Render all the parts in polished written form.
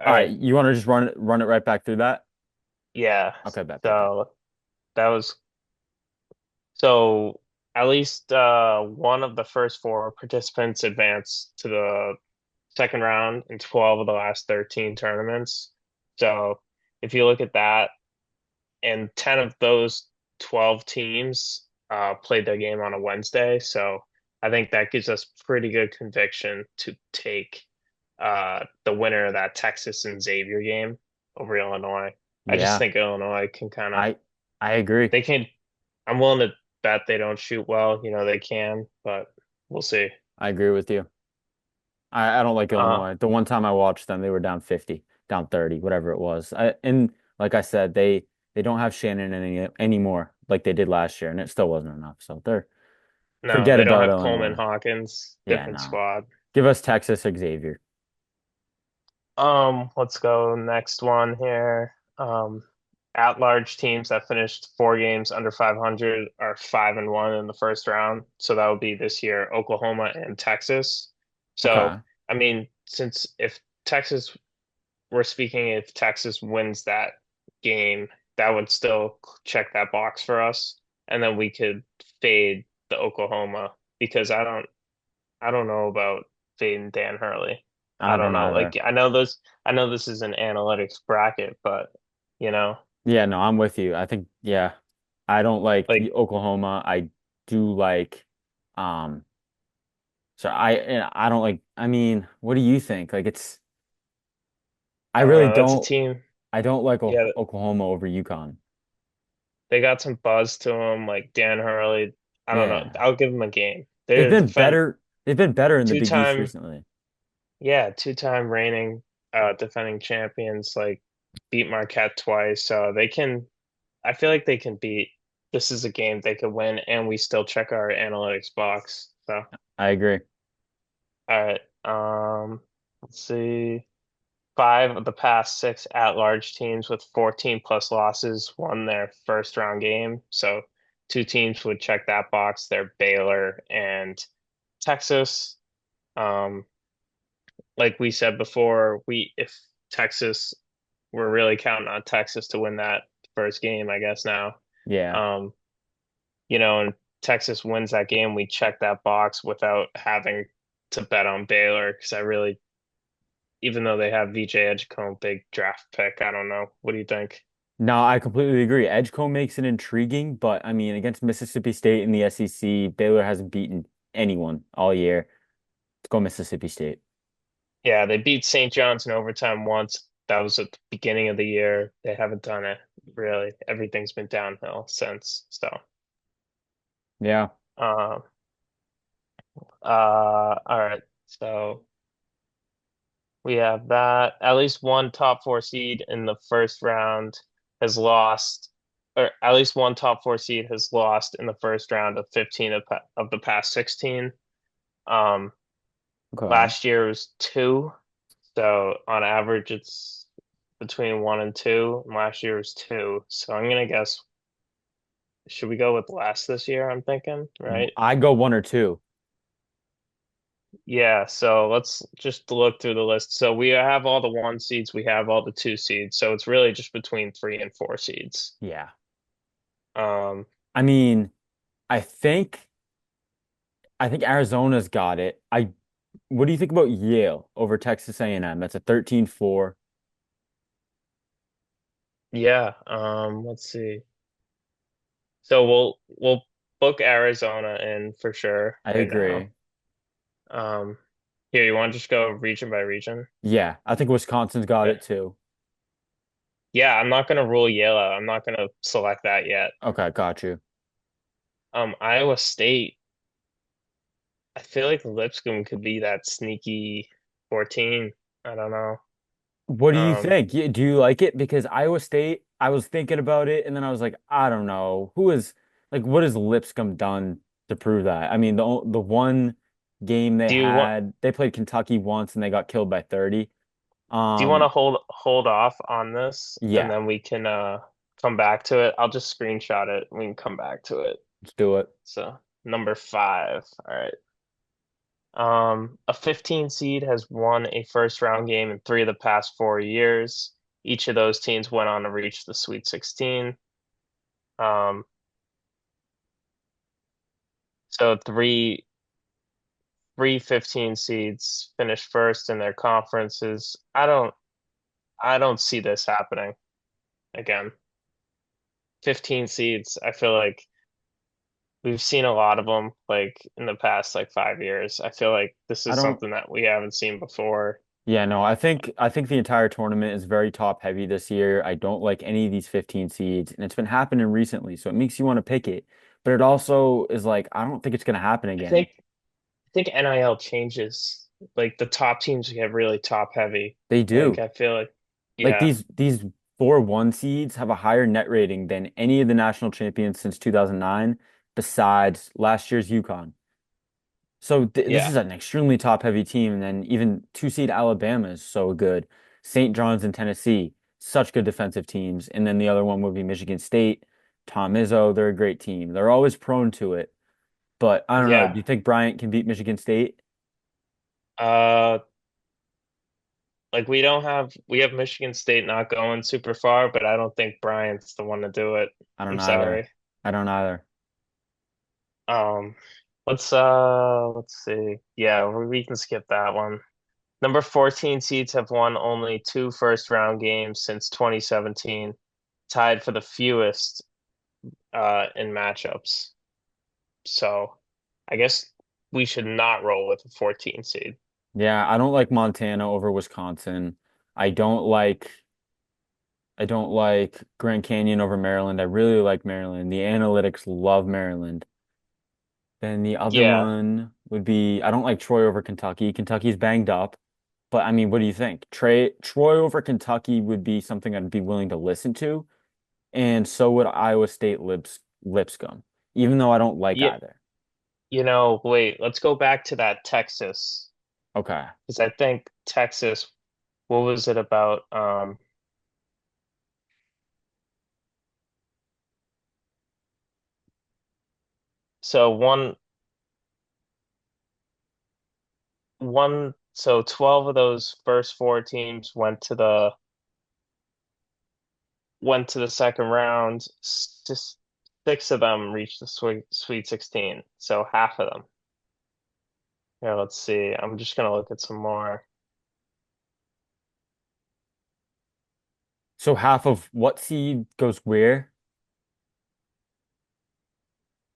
All All right, right. you want to just run it right back through that? Yeah. Okay, bet. So that was so at least one of the first four participants advanced to the second round in 12 of the last 13 tournaments. So if you look at that, and 10 of those 12 teams played their game on a Wednesday. So I think that gives us pretty good conviction to take the winner of that Texas and Xavier game over Illinois. I just Yeah, think Illinois can kind of, I I agree. they can, I'm willing to bet they don't shoot well. They can, but we'll see. I agree with you. I don't like Uh, Illinois. The one time I watched them, they were down 50, down 30, whatever it was. And like I said, they don't have Shannon anymore like they did last year, and it still wasn't enough. So they're no, forget they don't about have Coleman Illinois. Hawkins, Yeah, different no. squad. Give us Texas Xavier. Let's go next one here. At-large teams that finished four games under 500 are 5-1 in the first round. So that would be this year, Oklahoma and Texas. So, Okay. I mean, since if Texas, we're speaking if Texas wins that game, that would still check that box for us. And then we could fade the Oklahoma because I don't know about fading Dan Hurley. I I don't don't know. either. Like I know this is an analytics bracket, but you know, Yeah, no, I'm with you. I think, yeah, I don't like like Oklahoma. I do like, um, so I don't like, I mean, what do you think? Like I really that's a team. I don't like Yeah, Oklahoma over UConn. they got some buzz to them. Like Dan Hurley. I don't know. Yeah. I'll give them a game. They've They're been defend better. They've been better in the Big East two-time, recently. yeah, two-time reigning defending champions. Like beat Marquette twice, so they can. I feel like they can beat. This is a game they could win, and we still check our analytics box. So, I agree. all right. Let's see. Five of the past six at-large teams with 14 plus losses won their first round game. So two teams would check that box. They're Baylor and Texas. Um, like we said before, we if Texas, we're really counting on Texas to win that first game, I guess now. Yeah. Um, and Texas wins that game, we check that box without having to bet on Baylor because I really even though they have VJ Edgecombe, big draft pick. I don't know. What do you think? No, I completely agree. Edgecombe makes it intriguing, but I mean, against Mississippi State in the SEC, Baylor hasn't beaten anyone all year. Let's go Mississippi State. Yeah, they beat St. John's in overtime once. That was at the beginning of the year. They haven't done it really. Everything's been downhill since. So, Yeah. uh, all right. So we have that. At least one top four seed in the first round has lost, or at least one top four seed has lost in the first round of 15 of the past 16. Um, Okay. Last year was two. So on average, it's between one and two. And last year was two. So I'm gonna guess, should we go with less this year? I'm thinking, right? I go one or two. Yeah. So let's just look through the list. So we have all the one seeds, we have all the two seeds. So it's really just between three and four seeds. Yeah. Um, I mean, I think I think Arizona's got it. What do you think about Yale over Texas A&M? That's a 13-4. yeah. Let's see. So we'll book Arizona in for sure I right now. agree. Um, Here, you want to just go region by region? Yeah, I think Wisconsin's got Okay. it too. Yeah, I'm not gonna rule Yale out. I'm not gonna select that yet. Okay, got you. Iowa State, I feel like Lipscomb could be that sneaky 14. I don't know. What do you Um, think? Do you like it? Because Iowa State, I was thinking about it, and then I was like, I don't know. What has Lipscomb done to prove that? I mean, the one game do you want they played Kentucky once and they got killed by 30. do you want Um, to hold off on this and yeah, then we can come back to it? I'll just screenshot it. We can come back to it. let's do it. So number five. All right. A 15 seed has won a first round game in three of the past 4 years. Each of those teams went on to reach the Sweet 16. Um, so three 15 seeds finished first in their conferences. I don't see this happening again. 15 seeds, I feel like we've seen a lot of them like in the past like 5 years. I feel like this I is don't something that we haven't seen before. Yeah, no, I think the entire tournament is very top heavy this year. I don't like any of these 15 seeds, and it's been happening recently, so it makes you want to pick it. But it also is like I don't think it's going to happen I again. think I think NIL changes. Like the top teams get really top heavy. They Like do. I feel like Like yeah, these 4-1 seeds have a higher net rating than any of the national champions since 2009, besides last year's UConn. So th this yeah, is an extremely top-heavy team, and then even two-seed Alabama is so good. St. John's and Tennessee, such good defensive teams, and then the other one would be Michigan State. Tom Izzo, they're a great team. They're always prone to it, but I don't know. yeah. Do you think Bryant can beat Michigan State? Uh like we have Michigan State not going super far, but I don't think Bryant's the one to do it. I don't I'm either. sorry. I don't either. Um let's see. Yeah, we can skip that one. Number 14 seeds have won only two first round games since 2017, tied for the fewest in matchups. So I guess we should not roll with a 14 seed. Yeah, I don't like Montana over Wisconsin. I don't like I don't like Grand Canyon over Maryland. I really like Maryland. The analytics love Maryland. Then the other Yeah, one would be I don't like Troy over Kentucky. Kentucky's banged up, but I mean, what do you think? Troy over Kentucky would be something I'd be willing to listen to, and so would Iowa State Lipscomb, even though I don't like yeah, either. wait, let's go back to that Texas Okay. because I think Texas, what was it about? So so 12 of those first four teams went to the second round. Just six of them reached the Sweet 16, so half of them. Yeah, let's see. I'm just gonna look at some more. So half of what seed goes where?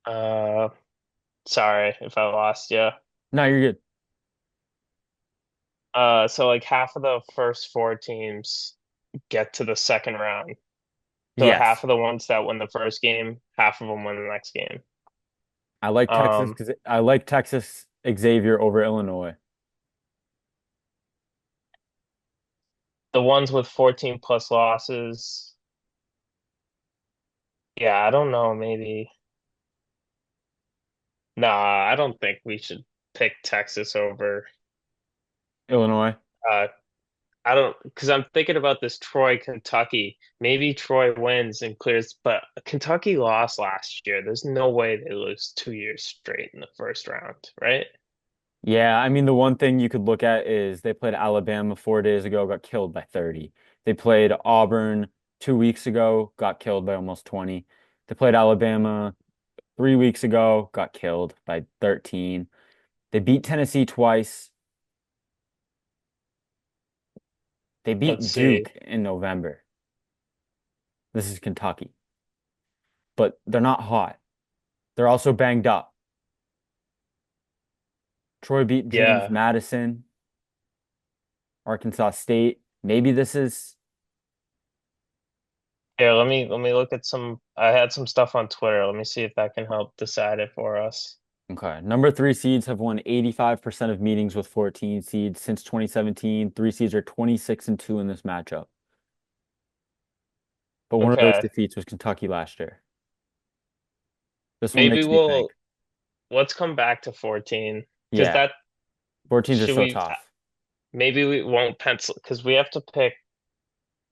Uh, Sorry if I lost you. No, you're good. So like half of the first four teams get to the second round. So half Yes. of the ones that win the first game, half of them win the next game. I like Texas Um, because I like Texas Xavier over Illinois. the ones with 14 plus losses, yeah, I don't know, maybe. Nah, I don't think we should pick Texas over. Illinois. Uh, I don't, because I'm thinking about this Troy Kentucky. Maybe Troy wins and clears, but Kentucky lost last year. There's no way they lose 2 years straight in the first round, right? Yeah, I mean, the one thing you could look at is they played Alabama 4 days ago, got killed by 30. They played Auburn 2 weeks ago, got killed by almost 20. They played Alabama 3 weeks ago, got killed by 13. They beat Tennessee twice. They Let's beat see. Duke in November. This is Kentucky, but they're not hot. They're also banged up. Troy beat James Yeah. Madison, Arkansas State. Maybe this is Yeah, let me look at some. I had some stuff on Twitter. Let me see if that can help decide it for us. Okay. Number three seeds have won 85% of meetings with 14 seeds since 2017. Three seeds are 26-2 in this matchup. But one of those Okay. defeats was Kentucky last year. This one Maybe makes me think. let's come back to 14 because Yeah, that 14s are should so we tough. maybe we won't pencil because we have to pick.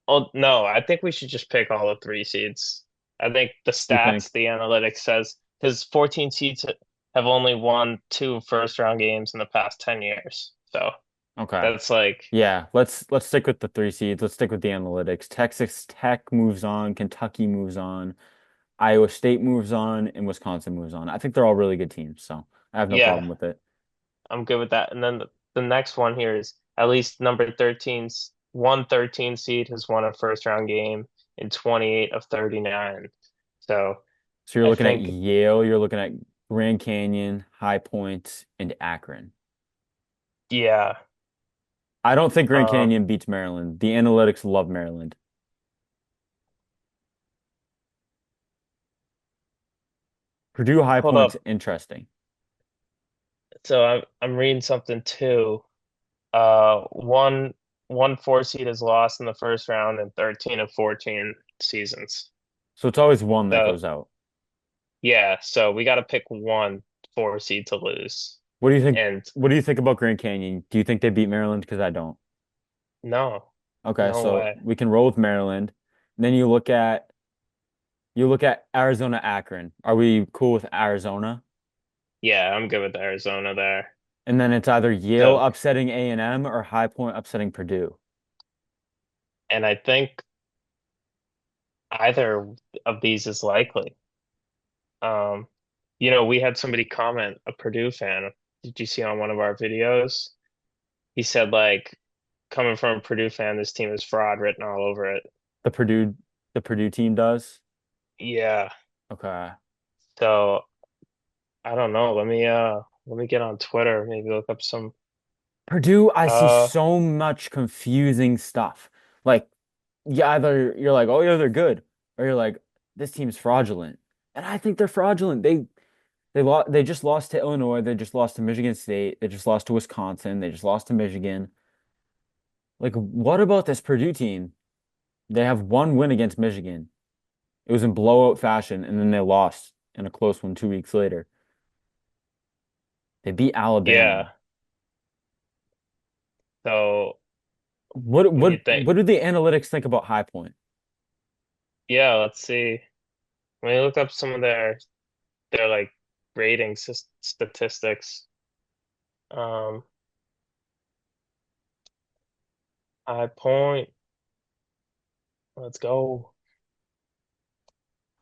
Oh no, I think we should just pick all the three seeds. I think the You think? stats, the analytics says because 14 seeds. have only won two first round games in the past 10 years. So Okay. that's like, Yeah, let's stick with the three seeds. Let's stick with the analytics. Texas Tech moves on, Kentucky moves on, Iowa State moves on, and Wisconsin moves on. I think they're all really good teams, so I have no yeah, problem with it. I'm good with that. And then the next one here is at least number 13's 113 seed has won a first round game in 28 of 39. So So you're I looking at think, Yale, you're looking at Grand Canyon, High Point, and Akron. yeah, I don't think Grand um, Canyon beats Maryland. The analytics love Maryland. Purdue High hold Point's up. interesting. So I'm reading something too. One one four seed has lost in the first round in 13 of 14 seasons. So it's always one that So goes out. yeah, so we got to pick one four seed to lose. What do you think? And What do you think about Grand Canyon? Do you think they beat Maryland? Because I don't. no, Okay, no so way. we can roll with Maryland. And then you look at Arizona Akron. Are we cool with Arizona? Yeah, I'm good with Arizona there. And then it's either Yale So, upsetting A&M or High Point upsetting Purdue. and I think either of these is likely. Um, we had somebody comment, a Purdue fan. Did you see on one of our videos? He said like, coming from a Purdue fan, this team is fraud written all over it. The Purdue the Purdue team does. Yeah. Okay. So I don't know. Let me get on Twitter, maybe look up some Purdue, I see uh so much confusing stuff. Like, either you're like, oh yeah, they're good, or you're like, this team's fraudulent. And I think they're fraudulent. They just lost to Illinois, they just lost to Michigan State, they just lost to Wisconsin, they just lost to Michigan. Like, what about this Purdue team? They have one win against Michigan. It was in blowout fashion, and then they lost in a close one 2 weeks later. They beat yeah. Alabama. So What what do you what think? what do the analytics think about High Point? Yeah, let's see. Let me look up some of their like rating statistics. Um High Point, let's go.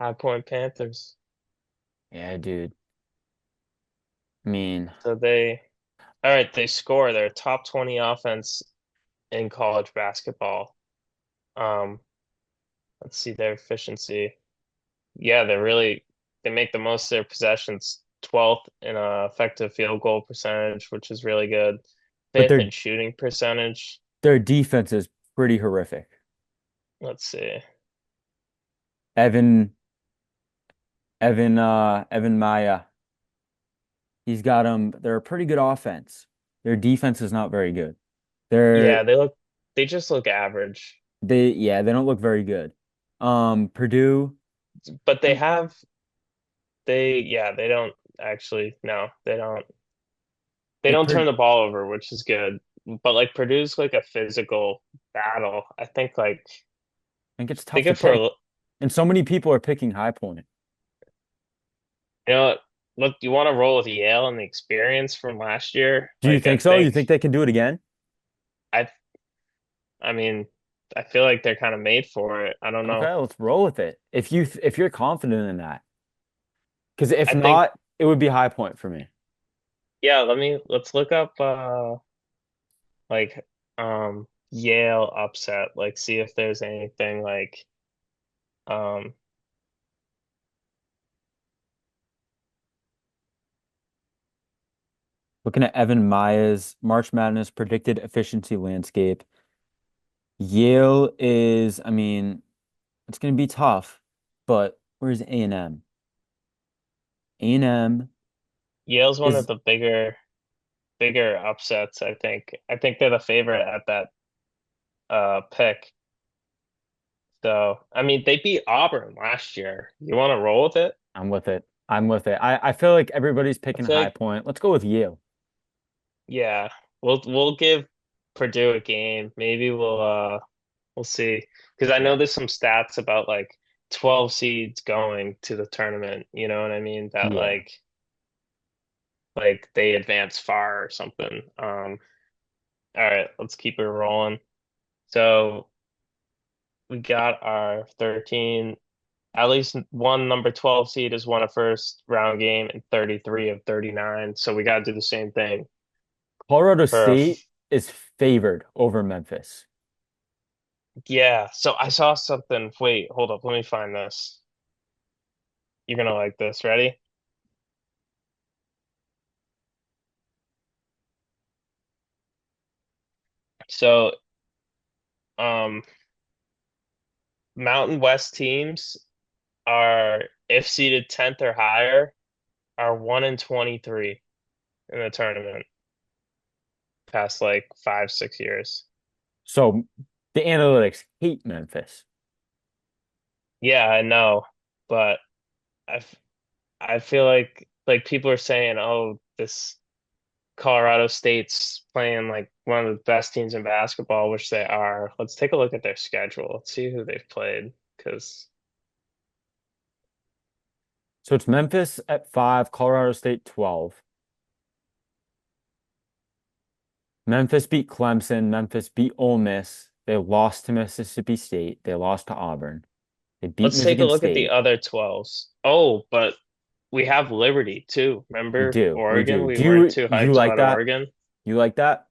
High Point Panthers. Yeah, dude. I mean, So all right, they score. They're top 20 offense in college basketball. Um, let's see their efficiency. Yeah, they make the most of their possessions, 12th in effective field goal percentage, which is really good. but Fifth in shooting percentage. their defense is pretty horrific. Let's see. Evan Evan Maya, he's got them. They're a pretty good offense. Their defense is not very good. They're Yeah, they just look average. they don't look very good. Purdue, But I, they don't actually, no, they don't. They like don't Purdue, turn the ball over, which is good. But like Purdue's like a physical battle. I think it's Think tough to if for, pick. And so many people are picking High Point. you know, look, you want to roll with Yale and the experience from last year? Do you think so? You think they can do it again? I, I mean, I feel like they're kind of made for it. I don't know. Okay, let's roll with it. If you're confident in that, because if I think, not, it would be High Point for me. yeah, let's look up, like, Yale upset, like, see if there's anything like, um, Looking at Evan Maya's March Madness predicted efficiency landscape, Yale is, I mean, it's going to be tough, but where's A&M? A&M Yale's one of is, the bigger upsets, I think. I think they're the favorite at that pick. So, I mean, they beat Auburn last year. You want to roll with it? I'm with it. I'm with it. I feel like everybody's I picking feel High like, Point. Let's go with Yale. yeah, we'll give Purdue a game. Maybe we'll see. Because I know Yeah. there's some stats about like 12 seeds going to the tournament. You know what I mean? That Yeah. like like they advance far or something. All right, let's keep it rolling. So we got our 13. At least one number 12 seed has won a first round game in 33 of 39. So we got to do the same thing Colorado for State is favored over Memphis. yeah. So I saw something. Wait, hold up. Let me find this. You're gonna like this. Ready? So, um, Mountain West teams are, if seeded 10th or higher, are 1 in 23 in the tournament past like 5, 6 years. So the analytics hate Memphis. Yeah, I know, but I, f- I feel like people are saying, oh, this Colorado State's playing like one of the best teams in basketball, which they are. Let's take a look at their schedule. Let's see who they've played. Because, So it's Memphis at 5, Colorado State 12. Memphis beat Clemson. Memphis beat Ole Miss. They lost to Mississippi State. They lost to Auburn. They beat let's take a Michigan look at the State. other 12s. Oh, but we have Liberty too. We Remember do. We Oregon? do. We weren't too You hyped like about that? Oregon. You like that?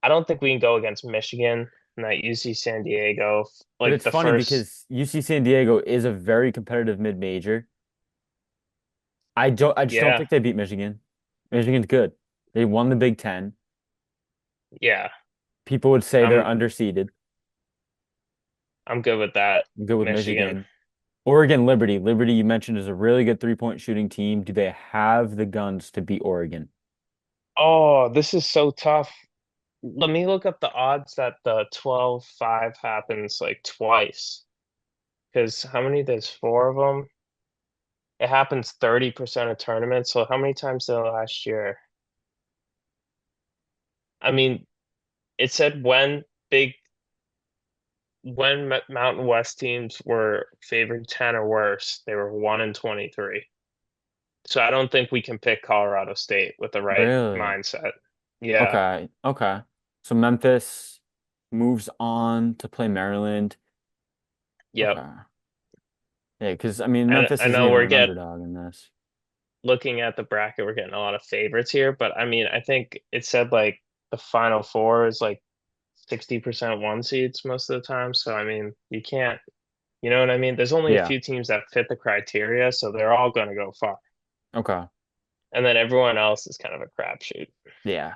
I don't think we can go against Michigan and that UC San Diego. But Like it's the funny first, because UC San Diego is a very competitive mid-major. I just don't yeah, think they beat Michigan. Michigan's good. They won the Big Ten. yeah. People would say they're I'm underseeded. I'm good with that. I'm good with Michigan. Michigan. Oregon Liberty. Liberty, you mentioned, is a really good three-point shooting team. Do they have the guns to beat Oregon? Oh, this is so tough. Let me look up the odds that the 12-5 happens like twice. Because how many? There's four of them. It happens 30% of tournaments. So how many times did it last year? I mean, it said big when Mountain West teams were favored 10 or worse, they were 1 in 23. So I don't think we can pick Colorado State with the right Really? mindset. Yeah. Okay. Okay. So Memphis moves on to play Maryland. Yep. Okay. Yeah, because I mean I Memphis isn't know even we're an get underdog in this. looking at the bracket, we're getting a lot of favorites here, but I mean, I think it said like the final four is like 60% one seeds most of the time. So I mean, you can't, you know what I mean? There's only a Yeah. few teams that fit the criteria, so they're all going to go far. Okay. And then everyone else is kind of a crapshoot. Yeah.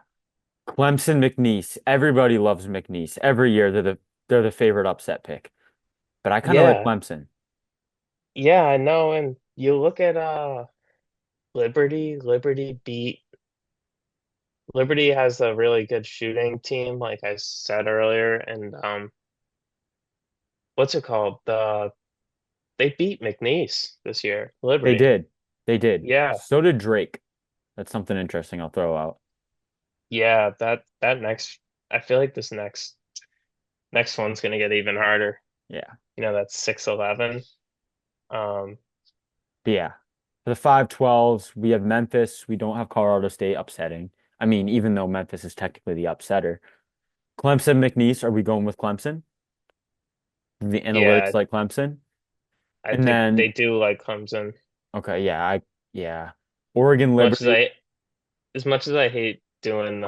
Clemson McNeese. Everybody loves McNeese. Every year they're the favorite upset pick. But I kind of like Yeah. Clemson. Yeah, I know. And you look at Liberty has a really good shooting team, like I said earlier, and what's it called? They beat McNeese this year, They Liberty. did. They did. Yeah. So did Drake. That's something interesting I'll throw out. Yeah, that next I feel like this next one's gonna get even harder. Yeah. You know, that's 6-11. Um, But yeah. For the 5-12s, we have Memphis. We don't have Colorado State upsetting. I mean, even though Memphis is technically the upsetter. Clemson McNeese, are we going with Clemson? The yeah, analytics like Clemson. I And think they then, do like Clemson. okay, yeah. Oregon Much as Liberty. as much as I hate doing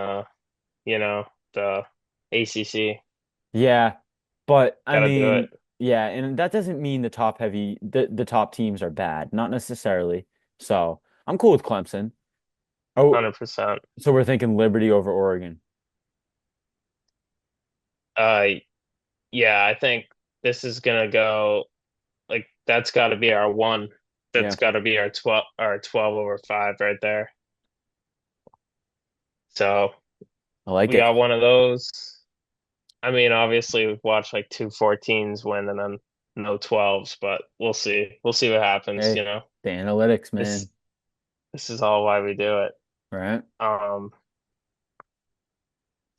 you know, the ACC, Yeah. But I gotta do it. mean, yeah, and that doesn't mean the top teams are bad, not necessarily. So I'm cool with Clemson. Oh, 100%. so we're thinking Liberty over Oregon. Uh, yeah, I think this is gonna go like that's got to be our one. Yeah, That's got to be our 12/5 right there. So I like we it. got one of those. I mean, obviously we've watched like two 14s win and then no 12s, but we'll see. We'll see what happens, Hey, you know. the analytics, This man. this is all why we do it. Right? Um,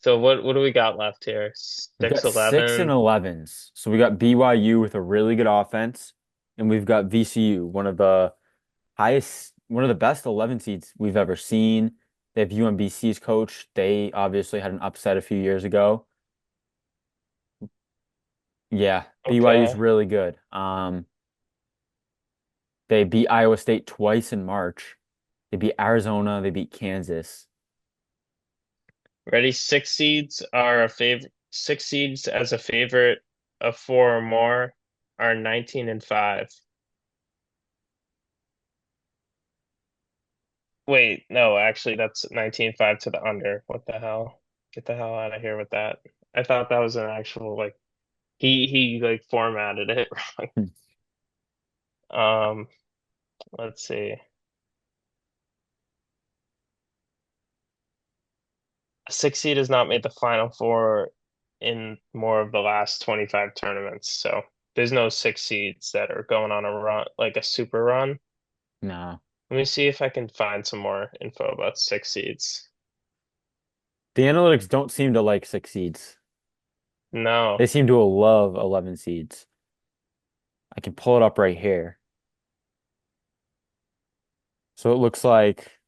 so what do we got left here? We've got Six, six and 11. 11s. So we got BYU with a really good offense, and we've got VCU, one of the highest. one of the best 11 seeds we've ever seen. They have UMBC's coach. They obviously had an upset a few years ago. Yeah, BYU's Okay. really good. They beat Iowa State twice in March. They beat Arizona. They beat Kansas. Ready? Six seeds are a favorite. Six seeds as a favorite of four or more are 19 and 5. Wait, no, actually that's 19-5 to the under. What the hell? Get the hell out of here with that. I thought that was an actual like he like formatted it wrong. Hmm. Um, let's see. A six seed has not made the final four in more of the last 25 tournaments. So there's no six seeds that are going on a run, like a super run. No. Let me see if I can find some more info about six seeds. The analytics don't seem to like six seeds. No, They seem to love 11 seeds. I can pull it up right here. So it looks like,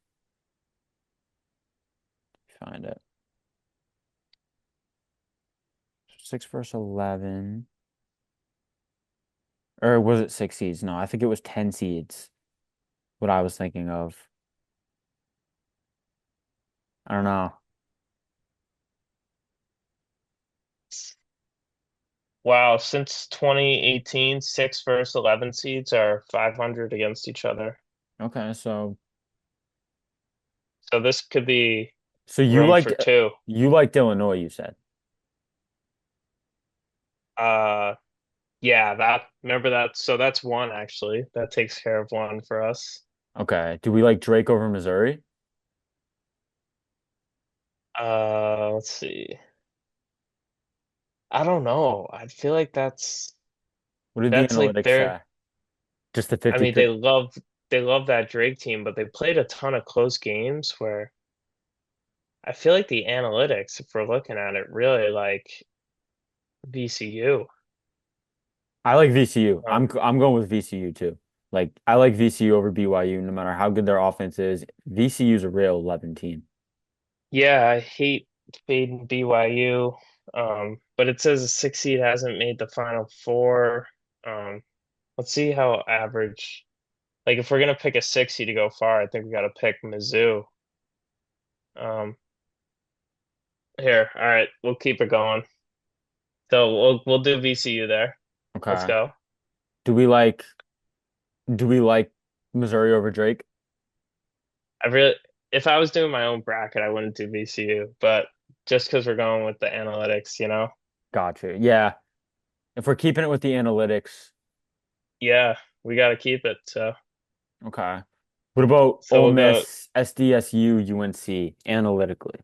find it. Six versus 11. Or was it six seeds? No, I think it was 10 seeds. What I was thinking of. I don't know. wow, since 2018, six versus 11 seeds are 500 against each other. Okay, So this could be so room for two. you liked Illinois, you said. Uh, yeah, that remember that. So that's one actually. That takes care of one for us. Okay. Do we like Drake over Missouri? Let's see. I don't know. I feel like What did the that's like analytics their. say? Just the I mean, 50. they love that Drake team, but they played a ton of close games where I feel like the analytics, if we're looking at it, really like VCU. I like VCU. Um, I'm going with VCU too. Like I like VCU over BYU no matter how good their offense is. VCU's a real 11 team. yeah, I hate fading BYU. But it says a six seed hasn't made the final four. Um, let's see how average. Like if we're gonna pick a six seed to go far, I think we got to pick Mizzou. Um, here, all right, we'll keep it going. So we'll do VCU there. Let's Okay. go. Do we like do we like Missouri over Drake? I really, if I was doing my own bracket, I wouldn't do VCU, but just because we're going with the analytics, you know? Gotcha. Yeah. If we're keeping it with the analytics, Yeah, we got to keep it. So, okay. What about so Ole we'll go. Miss, SDSU, UNC analytically?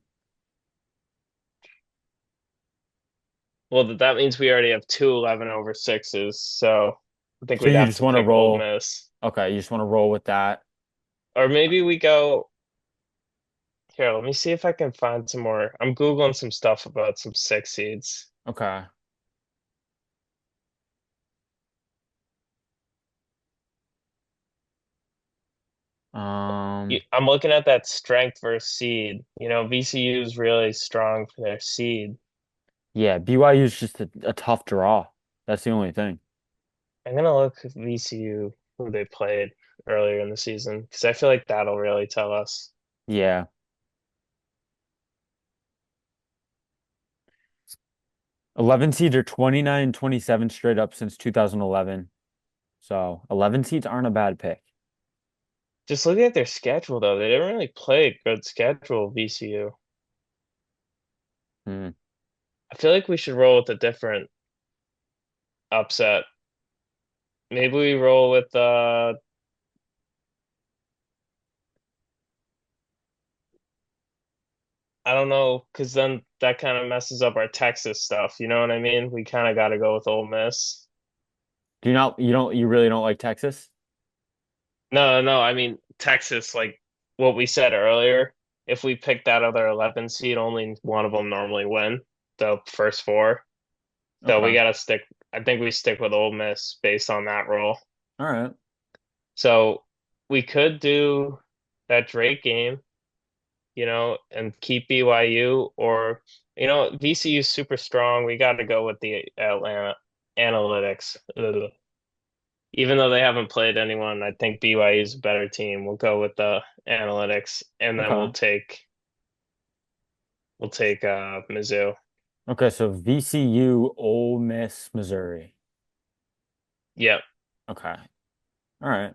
Well, that means we already have two 11 over sixes. So I think So we'd you have just to want to pick Ole roll. Miss, Okay, you just want to roll with that. or maybe we go here. Let me see if I can find some more. I'm Googling some stuff about some six seeds. Okay. Um, I'm looking at that strength versus seed. You know, VCU is really strong for their seed. yeah, BYU is just a tough draw. That's the only thing. I'm gonna look at VCU who they played earlier in the season because I feel like that'll really tell us. Yeah. 11 seeds are 29 and 27 straight up since 2011. So 11 seeds aren't a bad pick. Just looking at their schedule though, they didn't really play a good schedule, VCU. Hmm. I feel like we should roll with a different upset. Maybe we roll with I don't know, because then that kind of messes up our Texas stuff. You know what I mean? We kind of got to go with Ole Miss. You really don't like Texas? No, no, no. I mean Texas, like what we said earlier. If we pick that other 11 seed, only one of them normally win the first four. So we Okay. gotta stick. I think we stick with Ole Miss based on that rule. All right. So we could do that Drake game, and keep BYU, or VCU is super strong. We got to go with the Atlanta Analytics. Ugh. Even though they haven't played anyone, I think BYU is a better team. We'll go with the Analytics, and then Okay. we'll take Mizzou. Okay, so VCU, Ole Miss, Missouri. Yep. Okay. All right.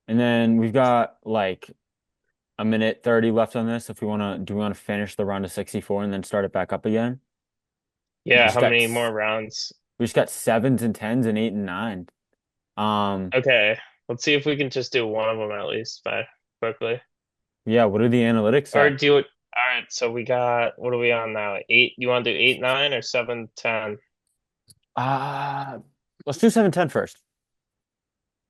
And then we've got like a minute 30 left on this. If we want to, do we want to finish the round of 64 and then start it back up again? We Yeah, just how got many more rounds? we just got sevens and tens and eight and nine. Um, Okay, let's see if we can just do one of them at least by quickly. yeah, what do the analytics Or say? do it. All right, so we got, what are we on now? Eight. You want to do 8-9 or 7-10? Uh, let's do 7-10 first.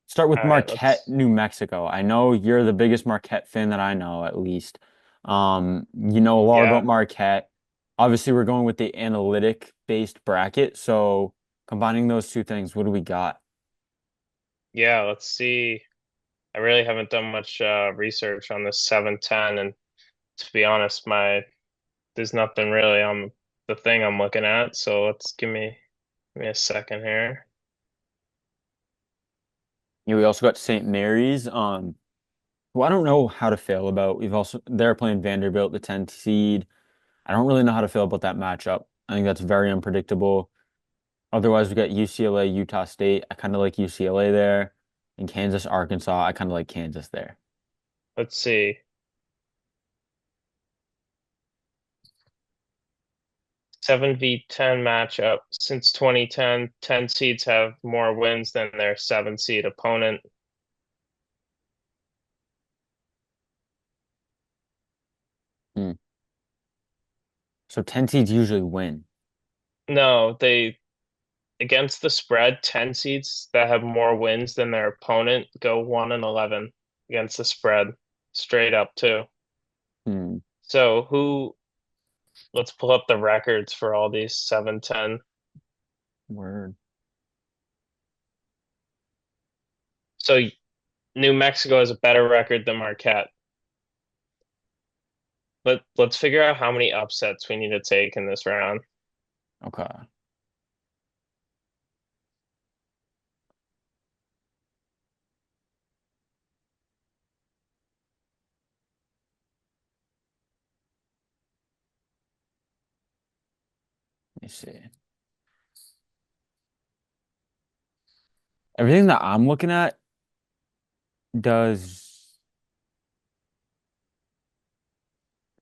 Start with All right, Marquette, let's. New Mexico. I know you're the biggest Marquette fan that I know, at least. You know a lot about Yeah, Marquette. Obviously, we're going with the analytic based bracket. So combining those two things, what do we got? yeah. Let's see. I really haven't done much research on this 7-10, and to be honest, my there's nothing really on the thing I'm looking at. So let's give me a second here. Yeah, we also got St. Mary's, who I don't know how to feel about. We've also they're playing Vanderbilt, the 10 seed. I don't really know how to feel about that matchup. I think that's very unpredictable. Otherwise, we got UCLA, Utah State. I kind of like UCLA there. And Kansas, Arkansas. I kind of like Kansas there. Let's see. 7v10 matchup. Since 2010, 10 seeds have more wins than their 7 seed opponent. Hmm. So 10 seeds usually win. No, they against the spread, 10 seeds that have more wins than their opponent go 1-11 against the spread, straight up too. Hmm. So let's pull up the records for all these 7-10. Word. So New Mexico has a better record than Marquette. But let's figure out how many upsets we need to take in this round. Okay. Let me see. Everything that I'm looking at does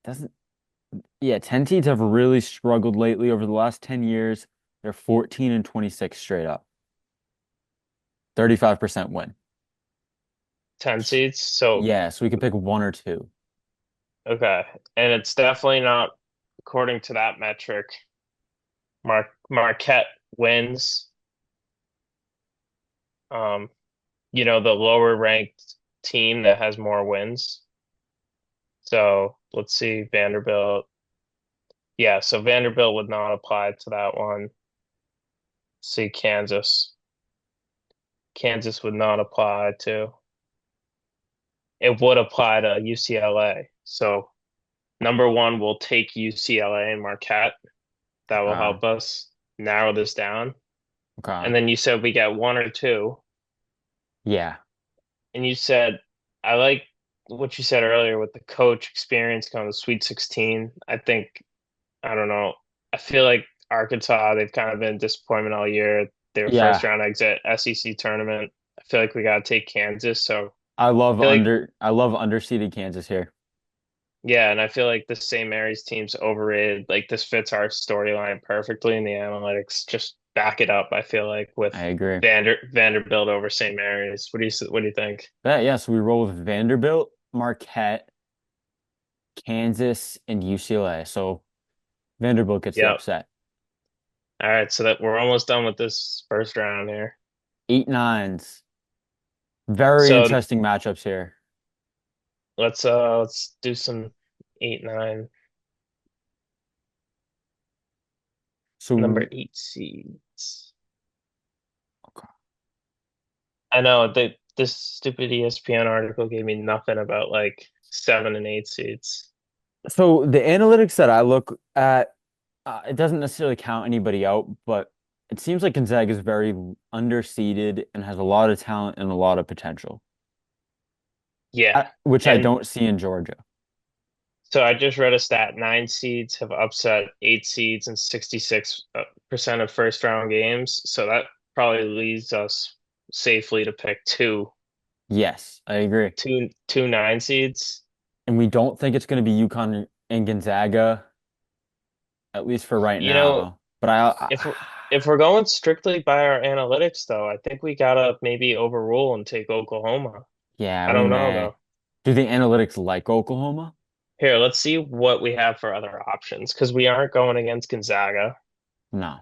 doesn't yeah, 10 seeds have really struggled lately over the last 10 years. They're 14 and 26 straight up. 35% win. 10 seeds. So, Yeah, so we could pick one or two. okay. And it's definitely not, according to that metric, Marquette wins. Um, the lower ranked team that has more wins. So let's see, Vanderbilt. Yeah, so Vanderbilt would not apply to that one. See, Kansas. Kansas would not apply to. It would apply to UCLA. So number one, we'll take UCLA and Marquette. That will Okay. help us narrow this down. Okay. And then you said we get one or two. Yeah. And you said, I like what you said earlier with the coach experience going to the Sweet 16. I don't know. I feel like Arkansas, they've kind of been a disappointment all year. They were first Yeah. round exit SEC tournament. I feel like we got to take Kansas. So I feel like, I love underseeded Kansas here. yeah, and I feel like the St. Mary's team's overrated. Like this fits our storyline perfectly in the analytics. Just back it up, I feel like, with I agree. Vanderbilt over St. Mary's. What do you think? Yeah, so we roll with Vanderbilt, Marquette, Kansas, and UCLA. So Vanderbilt gets the Yep. upset. All right, so that we're almost done with this first round here. Eight nines. Very So interesting matchups here. let's do some 8-9 number So 8 seeds. okay. I know this stupid ESPN article gave me nothing about like 7 and 8 seeds. So the analytics that I look at, it doesn't necessarily count anybody out, but it seems like Gonzaga is very underseeded and has a lot of talent and a lot of potential, Yeah. which I And don't see in Georgia. so I just read a stat, 9 seeds have upset 8 seeds in 66% of first round games. So that probably leads us safely to pick Yes, I agree. two 9 seeds. And we don't think it's going to be UConn and Gonzaga, at least for right You know, now. But if we're if we're going strictly by our analytics, though, I think we gotta maybe overrule and take Oklahoma. yeah, I we don't know may. though. Do the analytics like Oklahoma? Here, let's see what we have for other options because we aren't going against Gonzaga. No.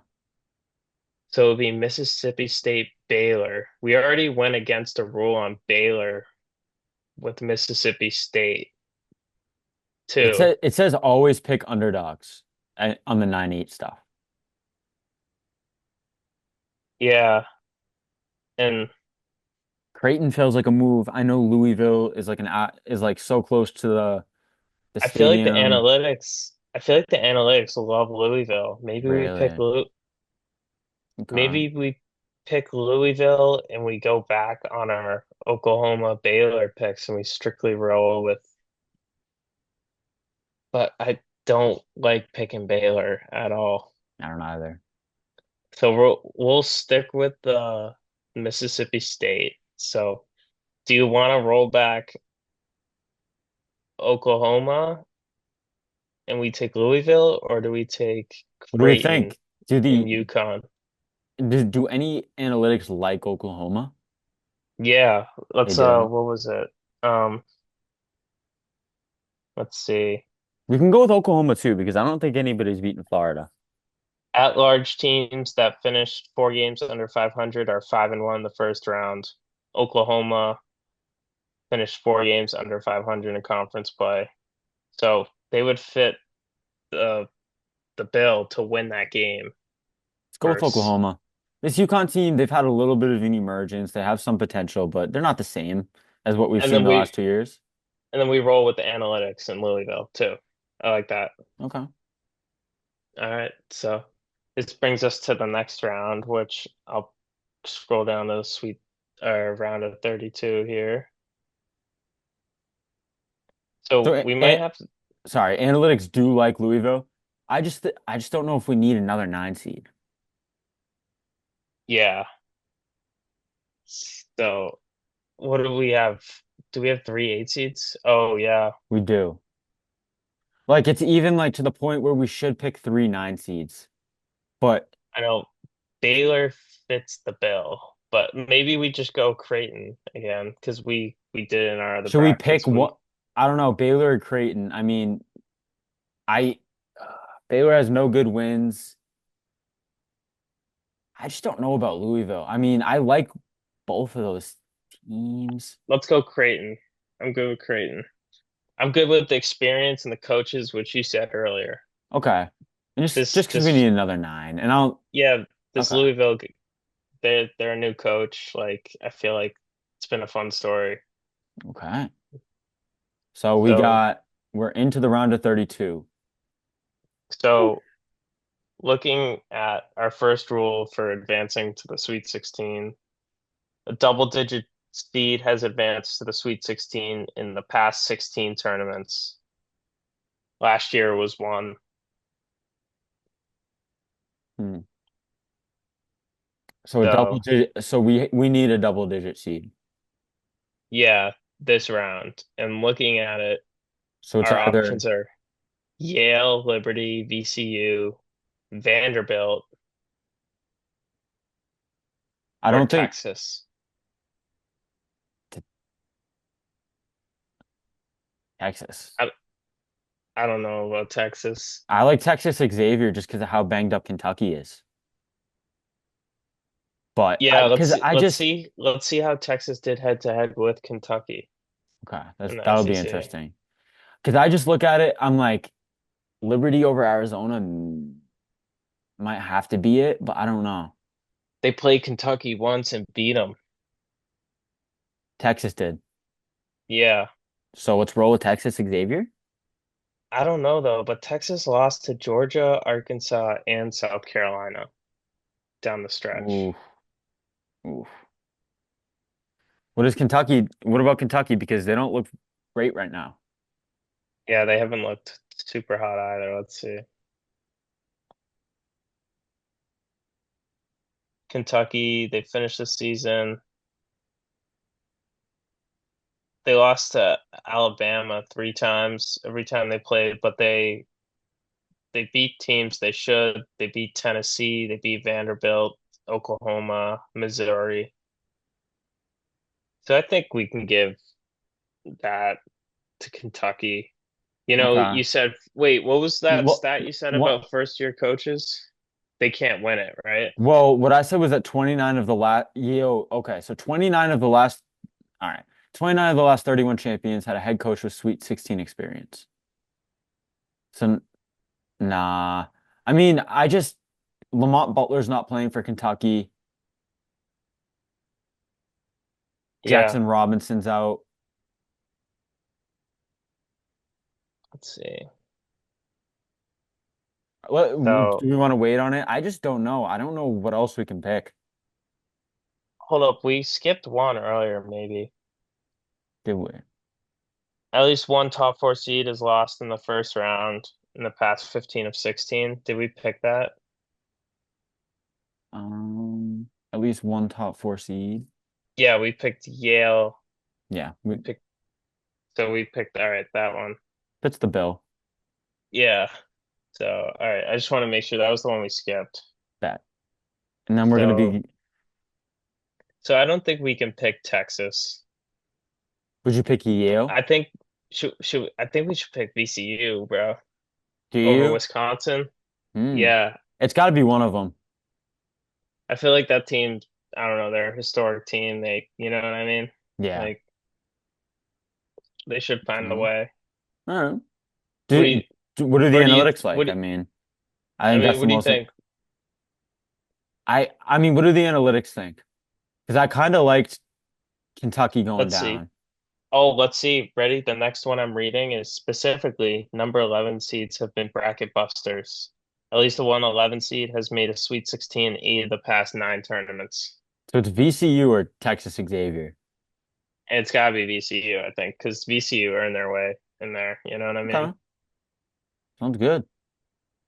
So it would be Mississippi State, Baylor. We already went against a rule on Baylor with Mississippi State too. It says always pick underdogs on the 9-8 stuff. Yeah, and Creighton feels like a move. I know Louisville is like is like so close to the I feel like the stadium. analytics. I feel like the analytics love Louisville. Really? Okay. Maybe we pick Louisville and we go back on our Oklahoma Baylor picks and we strictly roll with. But I don't like picking Baylor at all. I don't know either. So we'll stick with the Mississippi State. So do you want to roll back Oklahoma and we take Louisville, or do we take What do we Creighton think? Do and the UConn? do any analytics like Oklahoma? Yeah, They let's do. what was it? Um, let's see. We can go with Oklahoma too because I don't think anybody's beaten Florida. At-large teams that finished 4 games under 500 are 5-1 in the first round. Oklahoma finished 4 games under 500 in conference play. So they would fit the the bill to win that game Let's go with first. Oklahoma. This UConn team, they've had a little bit of an emergence. They have some potential, but they're not the same as what we've And seen then the last we 2 years. and then we roll with the analytics in Louisville too. I like that. Okay. All right. So this brings us to the next round, which I'll scroll down to the sweet round of 32 here. So So, we might have to, sorry, analytics do like Louisville. I just don't know if we need another 9 seed. yeah. So what do we have? Do we have 3 8 seeds? Oh yeah. We do. Like it's even like to the point where we should pick 3 9 seeds. But I know Baylor fits the bill, but maybe we just go Creighton again because we did in our other should we pick brackets. We what? I don't know, Baylor or Creighton. I mean, I uh, Baylor has no good wins. I just don't know about Louisville. I mean, I like both of those teams. Let's go Creighton. I'm good with Creighton. I'm good with the experience and the coaches, which you said earlier. Okay. And This just because we need this another 9. And I'll yeah, this okay. Louisville, they're a new coach. Like I feel like it's been a fun story. Okay. So So we're into the round of 32. so looking at our first rule for advancing to the Sweet 16, a double-digit seed has advanced to the Sweet 16 in the past 16 tournaments. Last year was one. Hmm. So a double So digit. So we need a double digit seed. yeah, this round. And looking at it, So it's our either options are Yale, Liberty, VCU, Vanderbilt, I or don't think Texas. t- Texas. I don't know about Texas. I like Texas Xavier just because of how banged up Kentucky is. But I Yeah, because I just let's see how Texas did head to head with Kentucky okay, in the that'll be SEC. interesting. Because I just look at it, I'm like Liberty over Arizona might have to be it, but I don't know. They played Kentucky once and beat them. Texas did. Yeah. So let's roll with Texas, Xavier. I don't know though, but Texas lost to Georgia, Arkansas, and South Carolina down the stretch. Ooh, ooh. What about Kentucky? Because they don't look great right now. Yeah, they haven't looked super hot either. Let's see. Kentucky, they finished the season. They lost to Alabama three times every time they played, but they beat teams they should. They beat Tennessee, they beat Vanderbilt, Oklahoma, Missouri. So I think we can give that to Kentucky. You know, Okay. you said, wait, what was that What stat you said what about first year coaches? They can't win it, right? well, what I said was that 29 of the last yo, okay, so 29 of the last all right. 29 of the last 31 champions had a head coach with Sweet 16 experience. So nah. I mean, I just Lamont Butler's not playing for Kentucky. Yeah, Jackson Robinson's out. let's see. Do So we want to wait on it? I just don't know. I don't know what else we can pick. hold up, we skipped one earlier, maybe. Did we? At least one top four seed is lost in the first round in the past 15 of 16. Did we pick that? At least one top four seed. Yeah, we picked Yale. Yeah, We picked, so we picked, all right, that one. fits the bill. Yeah. So, all right, I just want to make sure that was the one we skipped. Bet. And then we're gonna So, be. so I don't think we can pick Texas. Would you pick Yale? I think I think we should pick VCU, bro, Do over you? Wisconsin. Hmm. Yeah, It's got to be one of them. I feel like that team, I don't know, they're a historic team. They, you know what I mean? Yeah. Like they should find a Okay. way. All right. What do you, What are the where do you, analytics like? what, I do- mean, I I think mean, that's the what do you most. think? I mean, what do the analytics think? Because I kind of liked Kentucky going Let's see. down. Oh, let's see. Ready? The next one I'm reading is specifically number 11 seeds have been bracket busters. At least the 111 seed has made a Sweet 16 8 of the past nine tournaments. So it's VCU or Texas Xavier. And it's gotta be VCU, I think, because VCU earned their way in there. You know what I mean? Okay, sounds good.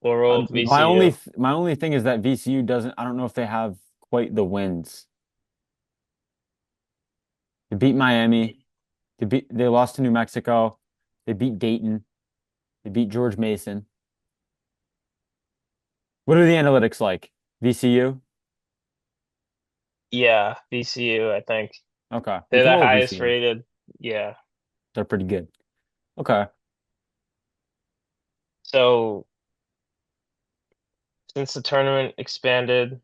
We'll roll with VCU. My only thing is that VCU doesn't. I don't know if they have quite the wins. They beat Miami. They lost to New Mexico. They beat Dayton. They beat George Mason. What are the analytics like? VCU? Yeah, VCU, I think. Okay, we They're can the roll with highest VCU. rated. Yeah. They're pretty good. Okay. So since the tournament expanded,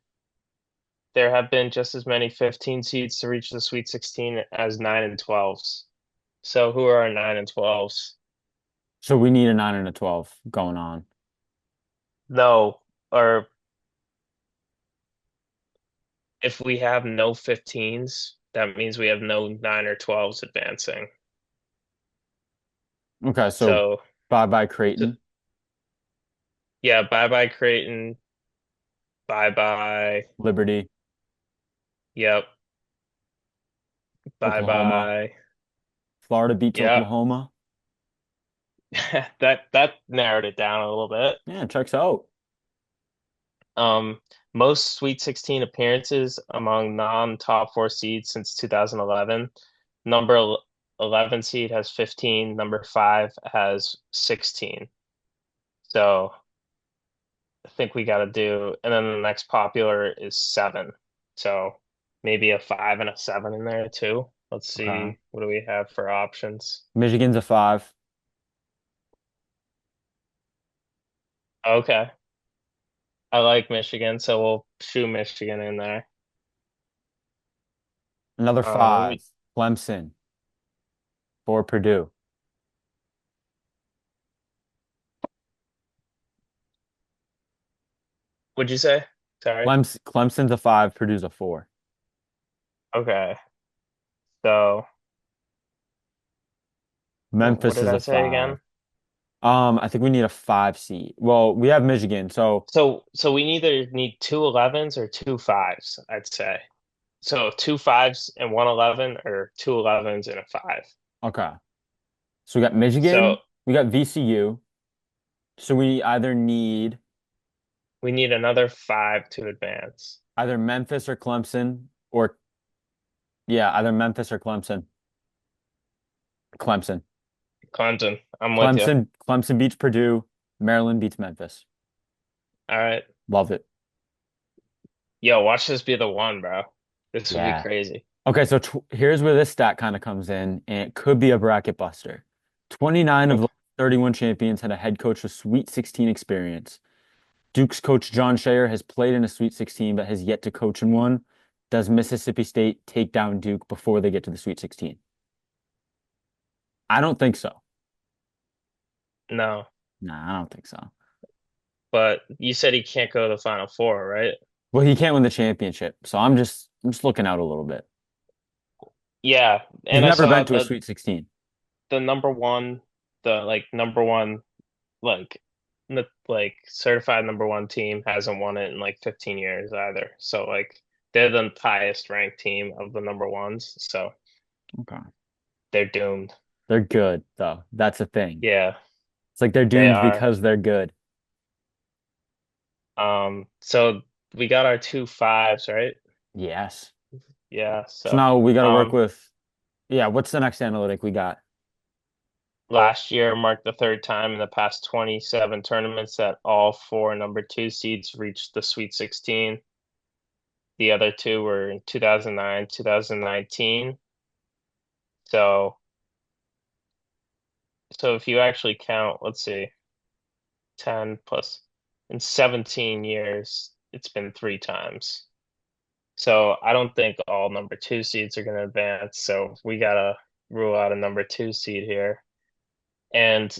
there have been just as many 15 seeds to reach the Sweet 16 as 9 and 12s. So who are our 9 and 12s? So we need a 9 and a 12 going on. No, or if we have no 15s, that means we have no 9 or 12s advancing. Okay, so So, bye-bye so Creighton, yeah, bye bye Creighton, bye bye. Liberty, Yep, bye Oklahoma. bye. Florida beats Yep. Oklahoma. That narrowed it down a little bit. Yeah, checks out. Um, Most Sweet 16 appearances among non-top four seeds since 2011. Number 11 seed has 15, number 5 has 16. So I think we got to do, and then the next popular is 7. So maybe a 5 and a 7 in there too. Let's Okay. see, what do we have for options? Michigan's a 5. Okay, I like Michigan, so we'll shoot Michigan in there. Another Let 5. me, Clemson for Purdue. what'd you say? Sorry. Clemson's a 5, Purdue's a 4. Okay. So What Memphis did is I a say five. again? I think we need a five seed. Well, we have Michigan, so So we either need two 11s or two fives, I'd say. So two fives and one 11 or two 11s and a five. okay. So we got So Michigan, we got VCU. So we either need we need another five to advance. either Memphis or Clemson, or yeah, either Memphis or Clemson. Clemson. Clemson, I'm with you. Clemson beats Purdue. Maryland beats Memphis. All right. Love it. Yo, watch this be the one, bro. This would be Yeah. crazy. Okay, so tw here's where this stat kind of comes in, and it could be a bracket buster. 29 of the Okay. 31 champions had a head coach with Sweet 16 experience. Duke's coach John Scheyer has played in a Sweet 16 but has yet to coach in one. Does Mississippi State take down Duke before they get to the Sweet 16? I don't think so. No, Nah, I don't think so. but you said he can't go to the Final Four, right? Well, he can't win the championship, so I'm just looking out a little bit. Yeah, He's and I never saw been to a Sweet 16. the number one, the number one, like certified number one team hasn't won it in like 15 years either. So like they're the highest ranked team of the number ones, so Okay. they're doomed. They're good, though. That's the thing. Yeah, It's like they're they doomed are. because they're good. So we got our two fives, right? Yes. Yeah, So so now we got to work um with, yeah, what's the next analytic we got? last year marked the third time in the past 27 tournaments that all four number two seeds reached the Sweet 16. The other two were in 2009, 2019. So, so if you actually count, let's see, 10 plus in 17 years, it's been three times. So I don't think all number two seeds are going to advance. So we gotta rule out a number two seed here. And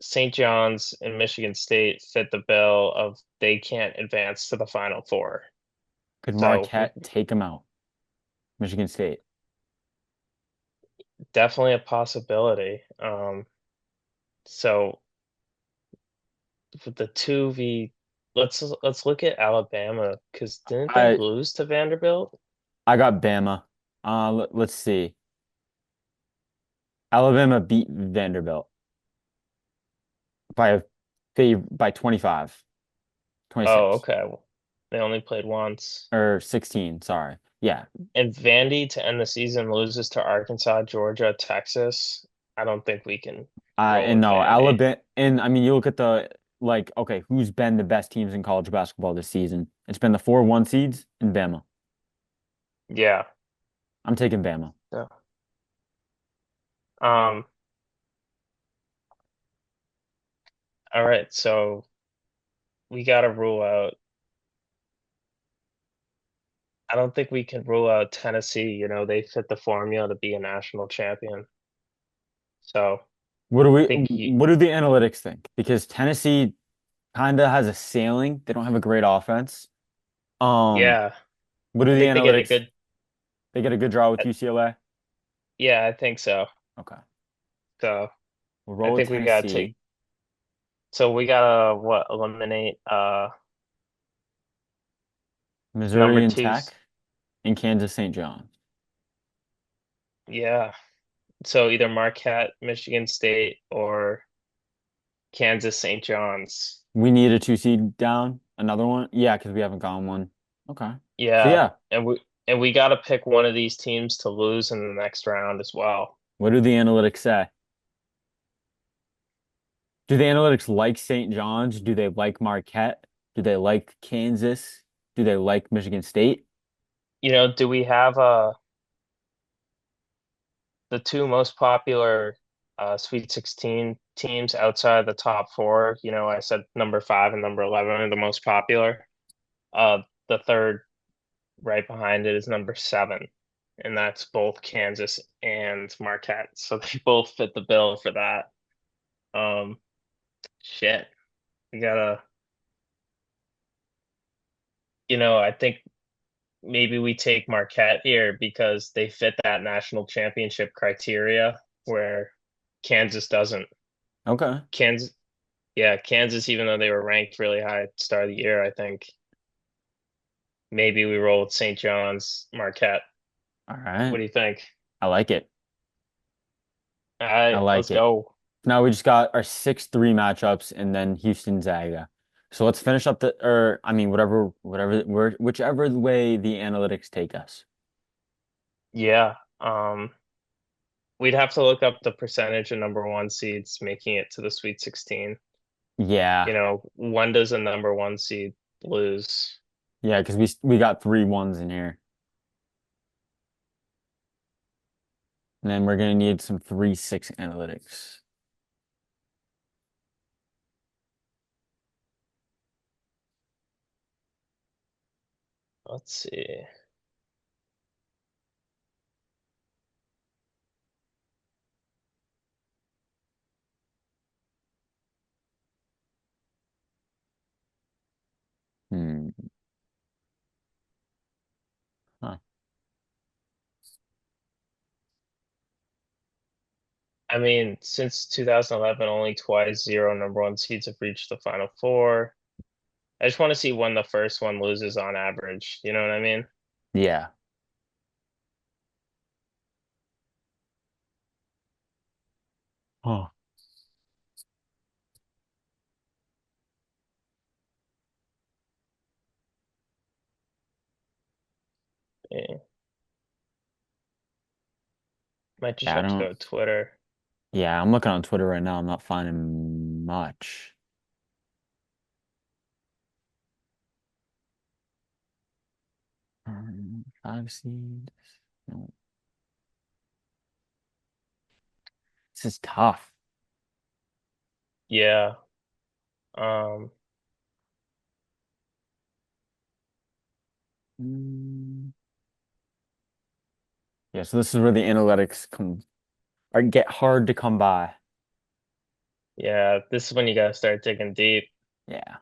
St. John's and Michigan State fit the bill of they can't advance to the Final Four. Could So Marquette take them out? Michigan State. definitely a possibility. So with the two v, let's look at Alabama because didn't they I lose to Vanderbilt? I got Bama. Let's see. Alabama beat Vanderbilt by by 25, Oh, 26 okay. Well, they only played once. or 16, sorry. Yeah. And Vandy to end the season loses to Arkansas, Georgia, Texas. I don't think we can roll And with no, Vandy. Alabama, and I mean, you look at the like, okay, who's been the best teams in college basketball this season? It's been the 4-1 seeds and Bama. Yeah. I'm taking Bama. Yeah. Um, all right, so we gotta rule out. I don't think we can rule out Tennessee. You know, they fit the formula to be a national champion. So I think What do the analytics think? Because Tennessee kind of has a ceiling. They don't have a great offense. Um, yeah, what do I the think they get a analytics? good. They get a good draw with uh, UCLA. Yeah, I think so. Okay. So We'll I roll with think we gotta take. Tennessee, So we gotta what eliminate number Missouri and Tech, twos. and Kansas St. John. Yeah. So either Marquette, Michigan State, or Kansas St. John's. We need a two seed down. Another one? Yeah, because we haven't gotten one. Okay. So Yeah, yeah, and we got to pick one of these teams to lose in the next round as well. what do the analytics say? Do the analytics like St. John's? Do they like Marquette? Do they like Kansas? Do they like Michigan State? You know, do we have the two most popular Sweet 16 teams outside the top four? You know, I said number five and number 11 are the most popular. The third right behind it is number seven, and that's both Kansas and Marquette. So they both fit the bill for that. Um, shit, we gotta, I think maybe we take Marquette here because they fit that national championship criteria where Kansas doesn't. Okay. Kansas, yeah, Kansas, even though they were ranked really high at the start of the year, I think maybe we roll with St. John's, Marquette. All right. What do you think? I like it. All I right, like let's it. go. Now we just got our 6-3 matchups and then Houston Zaga. So let's finish up the or I mean whichever way the analytics take us. Yeah. We'd have to look up the percentage of number one seeds making it to the Sweet 16. Yeah. When does a number one seed lose? Yeah, because we got 3 1s in here. And then we're gonna need some 3-6 analytics. Let's see. Hmm. Huh. I mean, since 2011, only twice zero number one seeds have reached the Final Four. I just want to see when the first one loses on average. You know what I mean? Yeah. Huh. Yeah. Might just Yeah, I have to don't go to Twitter. yeah, I'm looking on Twitter right now. I'm not finding much. 5 seeds. No, this is tough. Yeah. Um, Mm. Yeah, so this is where the analytics come or get hard to come by. yeah, this is when you gotta start digging deep. Yeah.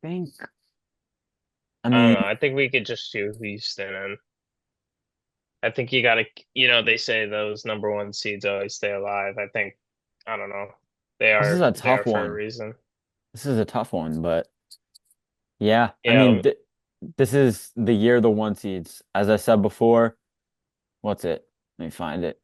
Think I I don't mean, know. I think we could just do Houston, and I think you gotta, they say those number one seeds always stay alive. I don't know. They this is are a there tough for a one. reason. This is a tough one, but yeah, I mean, Yeah, th this is the year of the 1 seeds. As I said before, what's it? Let me find it.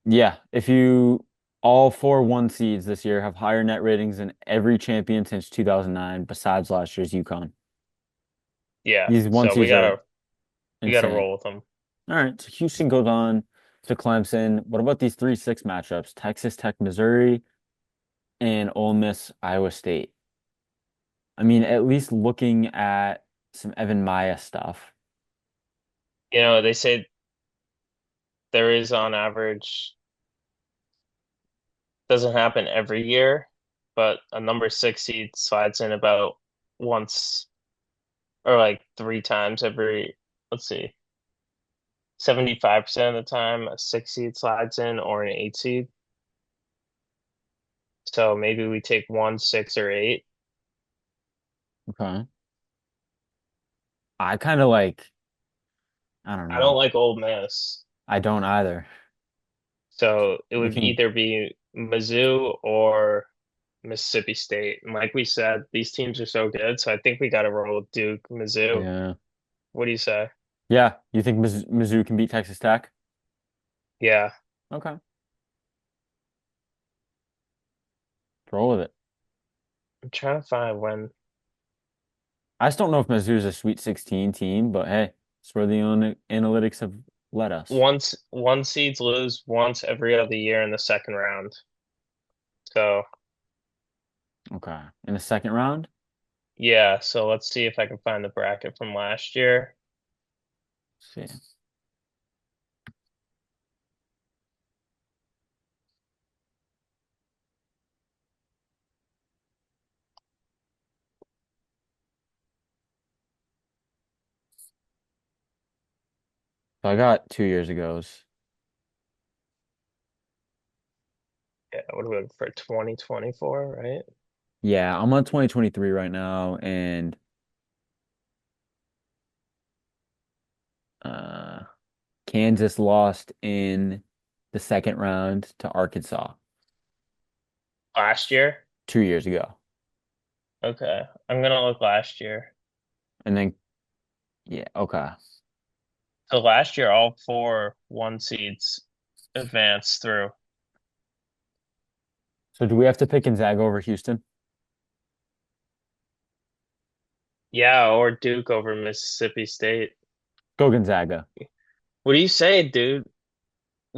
Yeah, if you all 4 1 seeds this year have higher net ratings than every champion since 2009, besides last year's UConn. yeah. These one So we seeds are gotta we gotta insane. roll with them. All right, so Houston goes on to Clemson. What about these 3-6 matchups? Texas Tech, Missouri, and Ole Miss, Iowa State. I mean, at least looking at some Evan Maya stuff. They say there is on average, doesn't happen every year, but a number six seed slides in about once or like three times every, let's see, 75% of the time a six seed slides in or an eight seed. So maybe we take one, six, or eight. Okay. I kind of like, I don't I don't know. like Ole Miss. I don't either. So it We would can, either be Mizzou or Mississippi State. And like we said, these teams are so good. So I think we got to roll with Duke, Mizzou. yeah. What do you say? Yeah, you think Mizzou can beat Texas Tech? Yeah, Okay, roll with it. I'm trying to find when I just don't know if Mizzou's a Sweet 16 team, but hey, it's where the analytics have led us. once one seeds lose once every other year in the second round. So Okay. In the second round? yeah, so let's see if I can find the bracket from last year. Let's see. So I got 2 years ago's. Yeah, what are we looking for 2024, right? Yeah, I'm on 2023 right now, and uh, Kansas lost in the second round to Arkansas Last year? 2 years ago. Okay. I'm gonna look last year. And then, yeah, okay. So last year, all four one seeds advanced through. So do we have to pick Gonzaga over Houston? Yeah, or Duke over Mississippi State. Go Gonzaga. What do you say, dude?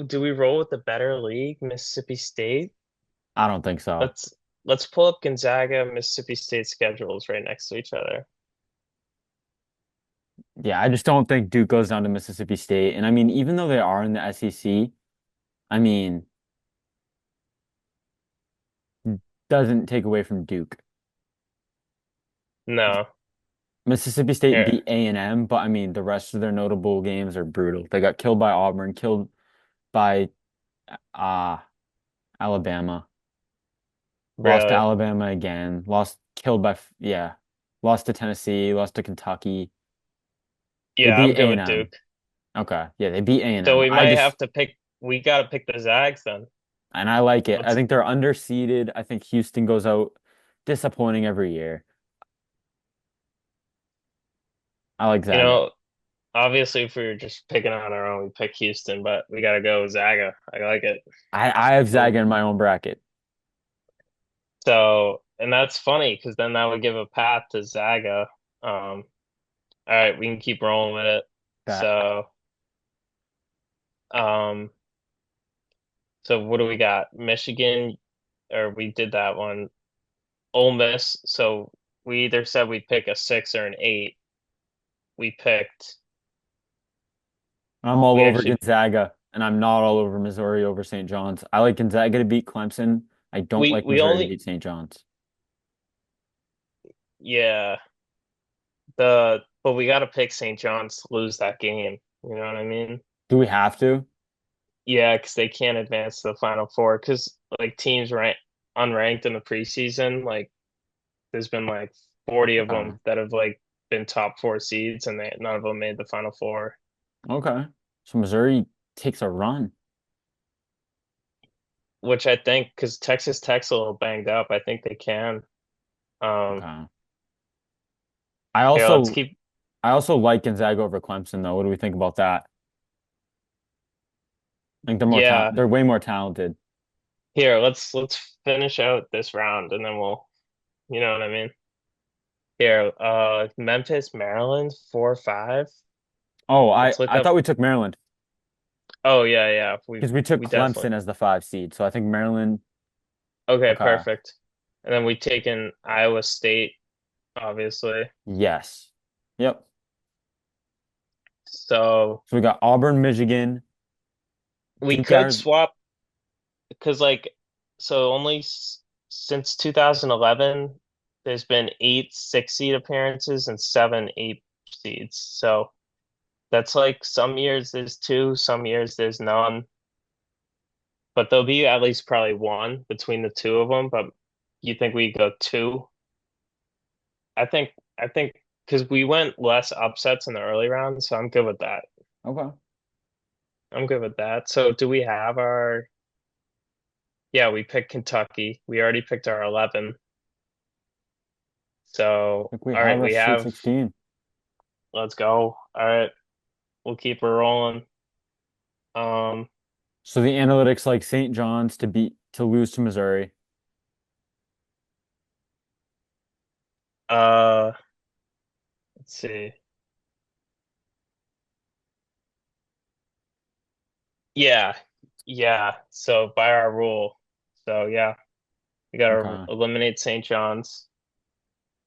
Do we roll with the better league, Mississippi State? I don't think so. Let's let's pull up Gonzaga, Mississippi State schedules right next to each other. Yeah, I just don't think Duke goes down to Mississippi State. And I mean, even though they are in the SEC, I mean, doesn't take away from Duke. No. Mississippi State Here. beat A&M, but I mean, the rest of their notable games are brutal. They got killed by Auburn, killed by uh Alabama, lost to Really? Alabama again, lost killed by yeah, lost to Tennessee, lost to Kentucky. They Yeah, I'm beat good with A&M. Duke. Okay, yeah, they beat So A&M. we I might just have to pick we gotta pick the Zags then. and I like it. I Let's think they're underseeded. I think Houston goes out disappointing every year. I like you Zaga. know, obviously if we were just picking on our own, we pick Houston, but we gotta go with Zaga. I like it. I have So Zaga in my own bracket. and that's funny because then that would give a path to Zaga. All right, we can keep rolling with it. That So, um, so what do we got? Michigan, or we did that one. Ole Miss. So we either said we'd pick a six or an eight. We picked. I'm all We over actually, Gonzaga, and I'm not all over Missouri over St. John's. I like Gonzaga to beat Clemson. I don't we like we Missouri to only, beat St. John's. yeah, but we got to pick St. John's to lose that game. You know what I mean? Do we have to? Yeah, because they can't advance to the Final Four. Because like teams unranked in the preseason, like there's been like 40 of Okay. them that have like been top four seeds, and none of them made the Final Four. Okay. So Missouri takes a run. Which I think because Texas Tech's a little banged up, I think they can. Um, Okay. I here, let's also keep. I also like Gonzaga over Clemson though. What do we think about that? I think Yeah, they're way more talented. here, let's finish out this round, and then we'll, you know what I mean. Here, Memphis, Maryland, 4-5. Oh, Let's look I up. thought we took Maryland Oh yeah, yeah, because we took we definitely. Clemson as the 5 seed. So I think Maryland. Okay, Okay. perfect. And then we taken Iowa State, obviously. Yes. Yep. So So we got Auburn, Michigan, we Duke, could Arizona. swap because so only since 2011, there's been eight six seed appearances and seven eight seeds. So that's like some years there's two, some years there's none, but there'll be at least probably one between the two of them. But you think we go two? I think because we went less upsets in the early rounds, so I'm good with that. Okay. I'm good with that. So do we have our? Yeah, we picked Kentucky. We already picked our 11. So, I think we all have right, our we Sweet have, 16. let's go. All right, we'll keep her rolling. Um, So the analytics like St. John's to lose to Missouri. uh, let's see. Yeah, yeah. So by our rule, so yeah, we gotta Okay. eliminate St. John's.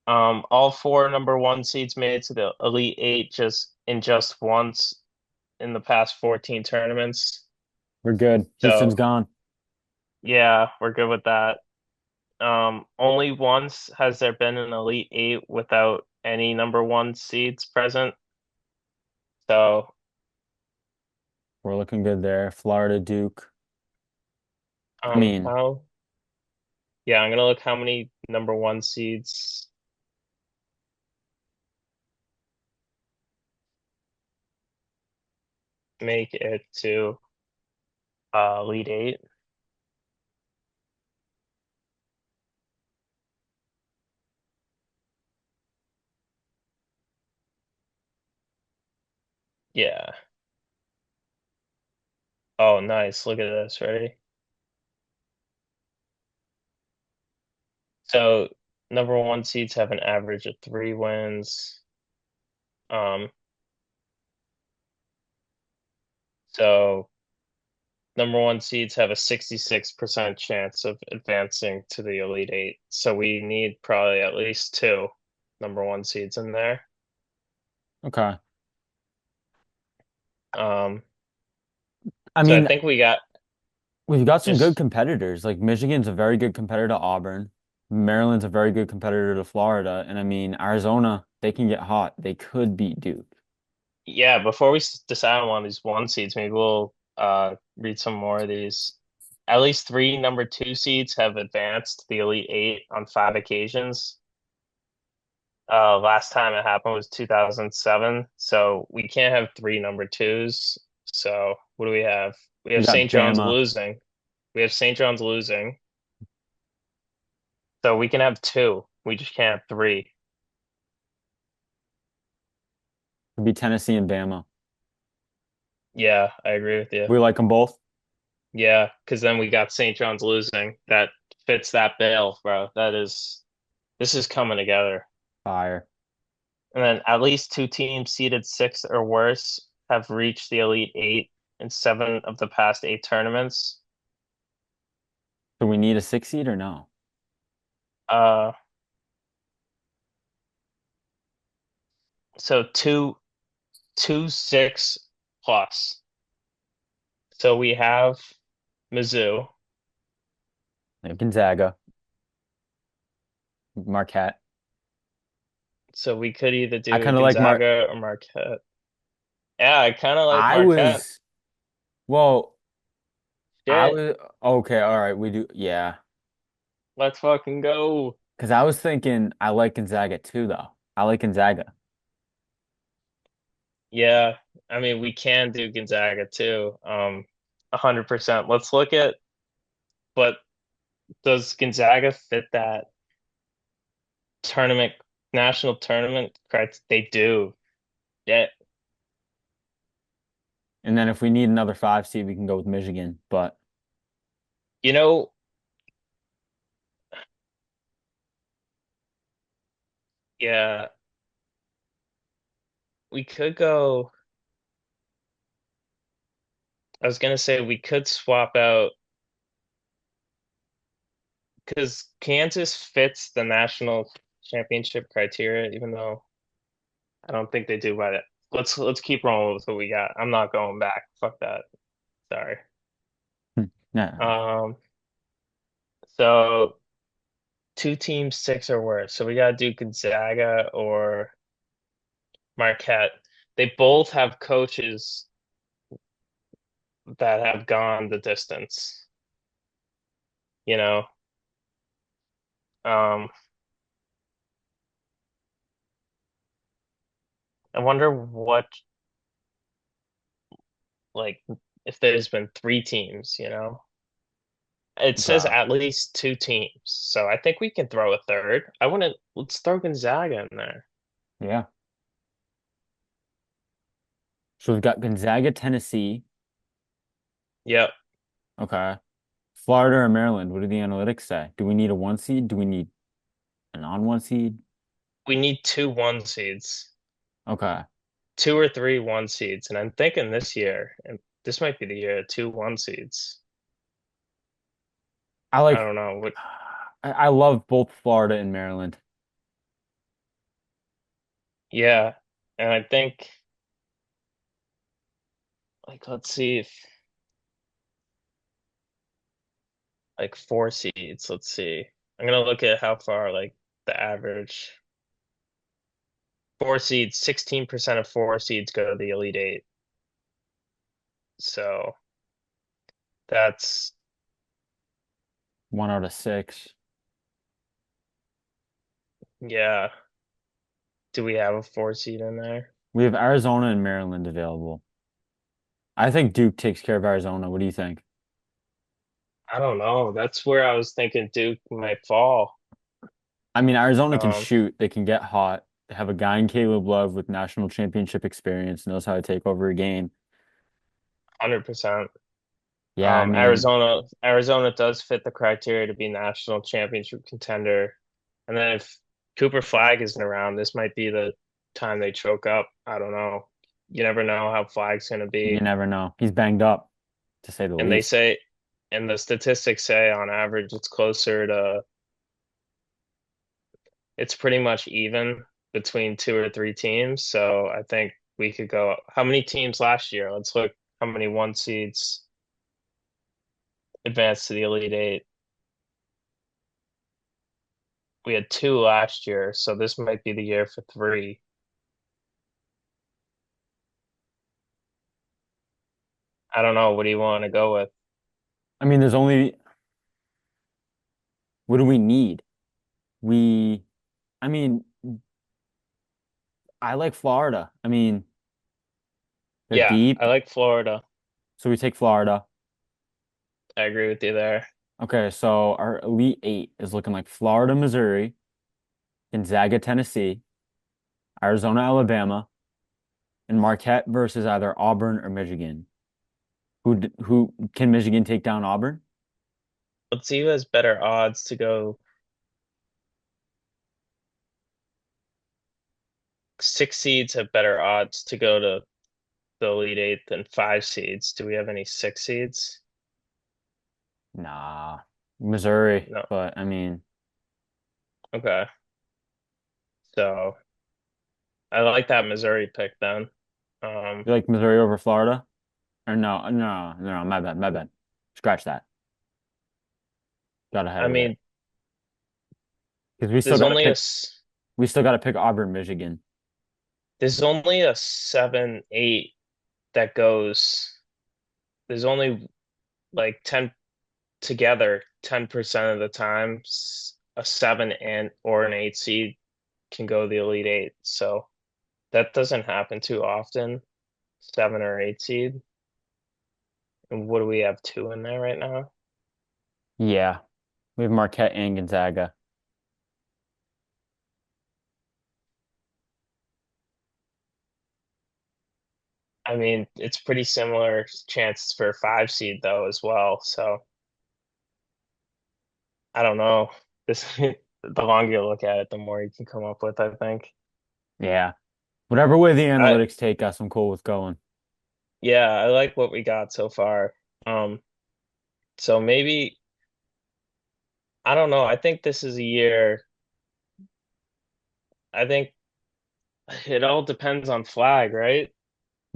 All four number one seeds made it to the Elite Eight just once in the past 14 tournaments. We're good. Houston's So gone. yeah, we're good with that. Only once has there been an Elite Eight without any number one seeds present. So, We're looking good there. Florida, Duke. I mean, how? Yeah, I'm gonna look how many number one seeds make it to Elite Eight. Yeah. Oh, nice. Look at this. Ready? So number one seeds have an average of 3 wins. Um, so number one seeds have a 66% chance of advancing to the Elite Eight. So we need probably at least two number one seeds in there. Okay. Um, I so I mean, think we got we've got some good just, competitors. Like Michigan's a very good competitor to Auburn. Maryland's a very good competitor to Florida. And I mean, Arizona, they can get hot. They could beat Duke. yeah, before we decide on one of these one seeds, maybe we'll read some more of these. At least three number two seeds have advanced to the Elite Eight on 5 occasions. Last time it happened was 2007. So we can't have three number twos. So what do we have? We We have got St. John's Bama. losing. We have St. John's losing. So we can have two. We just can't have three. Could be Tennessee and Bama. Yeah, I agree with you. We like them both. Yeah, because then we got St. John's losing. That fits that bill, bro. This is coming together. Fire. And then at least two teams seeded six or worse have reached the Elite Eight in 7 of the past 8 tournaments. So we need a 6 seed or no? Uh, so two, 6 plus. So we have Mizzou. We have Gonzaga, Marquette. So we could either I do kind of like Mar. Gonzaga or Marquette. Yeah, I kind of like I Marquette. was, well, I Shit, was, okay, all right, we do, yeah. let's fucking go. Because I was thinking I like Gonzaga too, though. I like Gonzaga. Yeah, I mean we can do Gonzaga too. 100%. Let's look at, but does Gonzaga fit that tournament, national tournament criteria? They do. Yeah. And then if we need another 5 seed, we can go with Michigan. But You know, yeah, we could go. I was gonna say we could swap out because Kansas fits the national championship criteria, even though I don't think they do by that. Let's keep rolling with what we got. I'm not going back. Fuck that. Sorry. nah, Um, so two teams, six or worse. So we gotta do Gonzaga or Marquette. They both have coaches that have gone the distance, you know. Um, I wonder what, like, if there's been 3 teams, you know. It says okay. at least 2 teams, so I think we can throw a third. I wouldn't. Let's throw Gonzaga in there. Yeah. So we've got Gonzaga, Tennessee. Yep, Okay. Florida or Maryland, what do the analytics say? Do we need a 1 seed? Do we need a non-one seed? we need two one seeds, Okay. 2 or 3 1 seeds, and I'm thinking this year, and this might be the year of 2 1 seeds. I I like, don't know what. I love both Florida and Maryland. Yeah, and I think, like, let's see if like 4 seeds. Let's see. I'm gonna look at how far like the average 4 seeds. 16% of 4 seeds go to the Elite Eight. So that's 1 out of 6. Yeah. Do we have a 4 seed in there? We have Arizona and Maryland available. I think Duke takes care of Arizona. What do you think? I don't know. That's where I was thinking Duke might fall. I mean, Arizona can Um, shoot. They can get hot. They have a guy in Caleb Love with national championship experience, knows how to take over a game. 100%. Yeah, I mean, Arizona does fit the criteria to be national championship contender. And then if Cooper Flag isn't around, this might be the time they choke up. I don't know. You never know how Flag's going to you be. never know. He's banged up, to say the And they least. say, and the statistics say on average it's closer to, it's pretty much even between 2 or 3 teams. So I think we could go, how many teams last year? Let's look how many 1 seeds advanced to the Elite Eight. We had 2 last year, so this might be the year for 3. I don't know. What do you want to go with? I mean, there's only, what do we need? We, I mean, I like Florida. I mean, they're Yeah, I deep, like Florida. so we take Florida. I agree with you there. Okay, so our Elite Eight is looking like Florida, Missouri, Gonzaga, Tennessee, Arizona, Alabama, and Marquette versus either Auburn or Michigan. Who can Michigan take down Auburn? Let's see who has better odds to go. 6 seeds have better odds to go to the Elite Eight than 5 seeds. Do we have any 6 seeds? Nah, Missouri, No. but I mean, Okay. So I like that Missouri pick then. you like Missouri over Florida? Or no, my bad, my bad. Scratch that. Got ahead I of it. mean, Because there's only a s- we still got to pick Auburn, Michigan. there's only a 7-8 that goes. There's only like 10 together 10% of the time. A 7 and or an 8 seed can go the Elite Eight. So that doesn't happen too often. 7 or 8 seed. And what do we have, 2 in there right now? Yeah, we have Marquette and Gonzaga. I mean, it's pretty similar chances for a 5 seed though as well. So I don't know. This the longer you look at it, the more you can come up with, I think. Yeah, whatever way the I analytics take us, I'm cool with going. Yeah, I like what we got so far. Um, so maybe I don't know. I think this is a year. I think it all depends on Flag, right?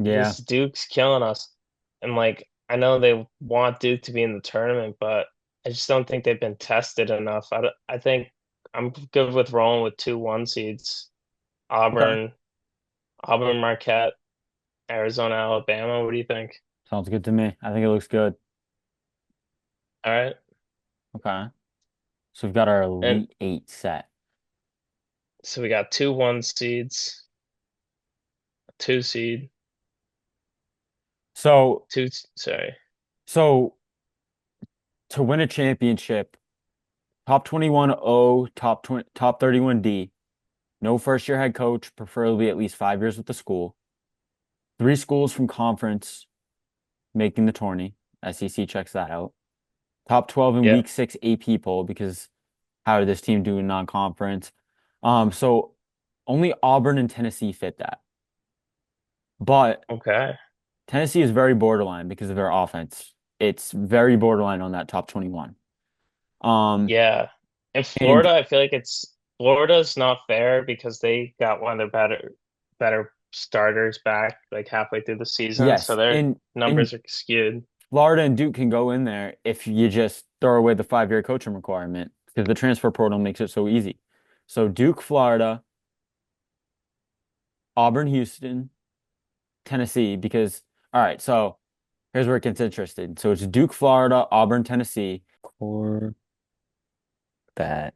Yeah, This Duke's killing us. And like I know they want Duke to be in the tournament, but I just don't think they've been tested enough. I think I'm good with rolling with 2 1 seeds. okay, Auburn, Auburn, Marquette, Arizona, Alabama. What do you think? sounds good to me. I think it looks good. All right. Okay, so we've got our And Elite Eight set. so we got 2 1 seeds, a 2 seed, So, sorry. so to win a championship, top 21 O, top 31 D, no first year head coach, preferably at least 5 years with the school. Three schools from conference making the tourney. SEC checks that out. Top 12 in Yeah. week six AP poll because how did this team do in non-conference? So only Auburn and Tennessee fit that. But Okay. Tennessee is very borderline because of their offense. It's very borderline on that top 21. Um, Yeah. In and Florida, I feel like Florida's not fair because they got one of their better starters back like halfway through the season, so yes, their and numbers are skewed. Florida and Duke can go in there if you just throw away the 5 year coaching requirement because the transfer portal makes it so easy. So Duke, Florida, Auburn, Houston, Tennessee, because all right, so here's where it gets interesting. So it's Duke, Florida, Auburn, Tennessee. Core bet.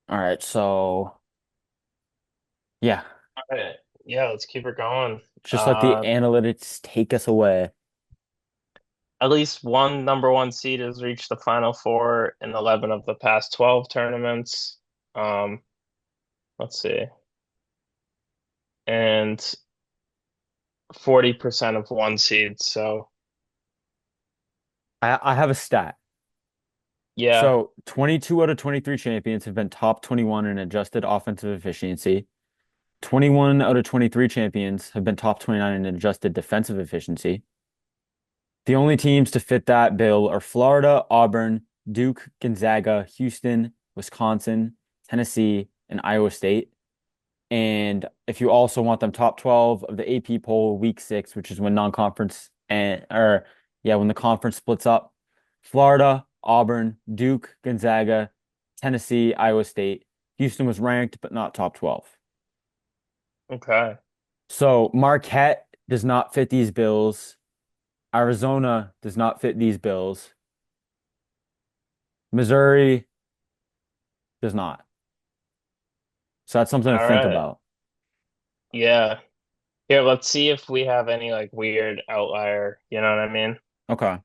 All right, so yeah, All right. Yeah, let's keep it going. just let the Uh, analytics take us away. at least one number one seed has reached the Final Four in 11 of the past 12 tournaments. Um, let's see. And 40% of one seed. So, I have a stat. yeah. So 22 out of 23 champions have been top 21 in adjusted offensive efficiency. 21 out of 23 champions have been top 29 in adjusted defensive efficiency. The only teams to fit that bill are Florida, Auburn, Duke, Gonzaga, Houston, Wisconsin, Tennessee, and Iowa State. And if you also want them top 12 of the AP poll week 6, which is when non-conference and or yeah, when the conference splits up, Florida, Auburn, Duke, Gonzaga, Tennessee, Iowa State. Houston was ranked but not top 12. Okay. So Marquette does not fit these bills. Arizona does not fit these bills. Missouri does not. So that's something to All think right. about. Yeah. Here, let's see if we have any like weird outlier. You know what I mean? Okay.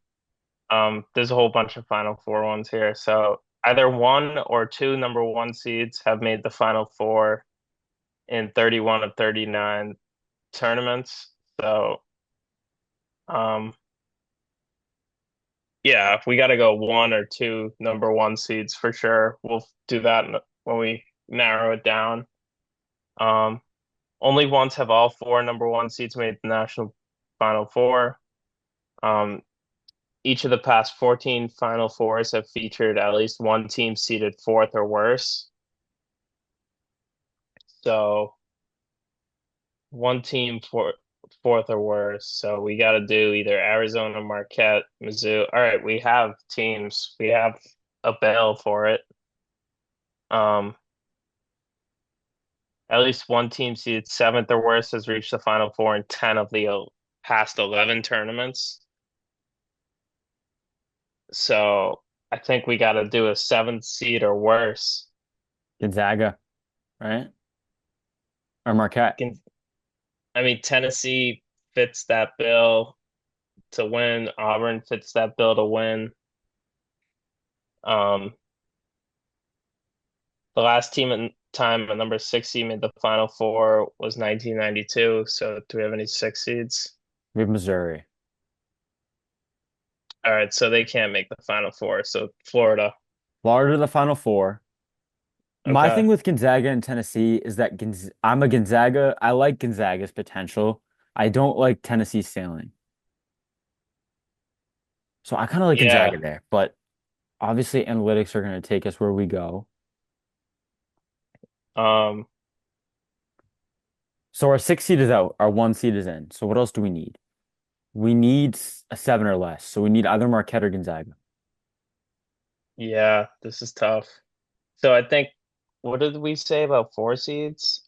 There's a whole bunch of Final Four ones here. So either one or two number one seeds have made the Final Four in 31 of 39 tournaments. So, um, yeah, if we got to go one or two number one seeds for sure. We'll do that when we narrow it down. Um, only once have all four number one seeds made the national Final Four. Um, each of the past 14 Final Fours have featured at least one team seeded fourth or worse. So one team for fourth or worse. So we got to do either Arizona, Marquette, Mizzou. All right, we have teams. We have a bill for it. Um, at least one team seeded seventh or worse has reached the Final Four in 10 of the past 11 tournaments. So I think we got to do a seventh seed or worse. Gonzaga, right? Or Marquette. Can, I mean, Tennessee fits that bill to win. Auburn fits that bill to win. Um, the last team in time a number six seed made the Final Four was 1992. So do we have any six seeds? We have Missouri. All right, so they can't make the Final Four. So Florida. Florida to the Final Four. My thing Okay. with Gonzaga and Tennessee is that I'm a Gonzaga. I like Gonzaga's potential. I don't like Tennessee's sailing. So I kind of like Yeah. Gonzaga there. But obviously, analytics are going to take us where we go. Um, So our 6 seed is out. Our 1 seed is in. So what else do we need? We need a 7 or less. So we need either Marquette or Gonzaga. yeah, this is tough. So I think what did we say about four seeds?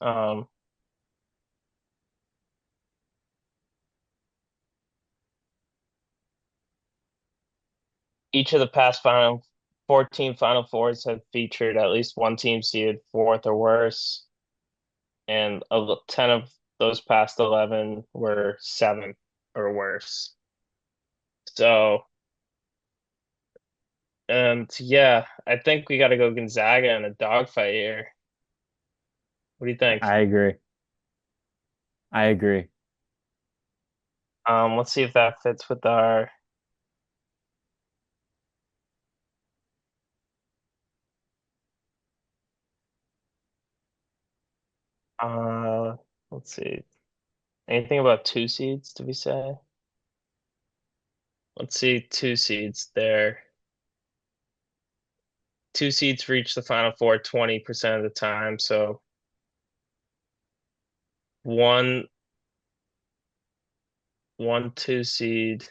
Each of the past final 14 Final Fours have featured at least one team seeded fourth or worse, and 10 of those past 11 were seventh or worse. So, and yeah, I think we got to go Gonzaga in a dogfight here. What do you think? I agree. I agree. Let's see if that fits with our uh let's see. Anything about two seeds, did we say? Let's see, two seeds there. Two seeds reach the Final Four 20% of the time. So one, one, two seed.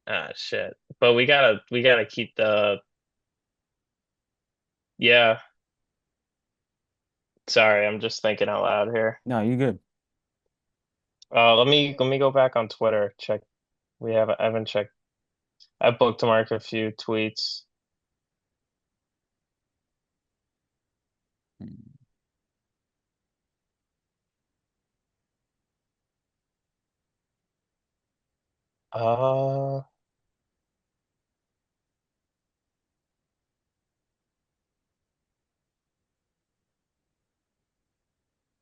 Ah, shit. But we gotta keep the, yeah. Sorry, I'm just thinking out loud here. No, you good. Let me go back on Twitter. Check. I haven't checked. I bookmarked a few tweets. Uh,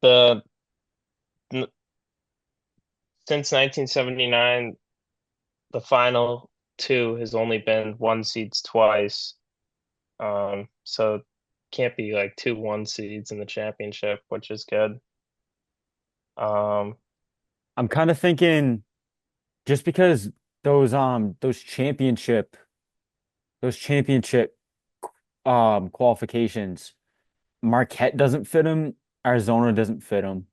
the n- since 1979, the final two has only been one seeds twice. So can't be like two one seeds in the championship, which is good. Um, I'm kind of thinking just because those those championship qualifications, Marquette doesn't fit them, Arizona doesn't fit them,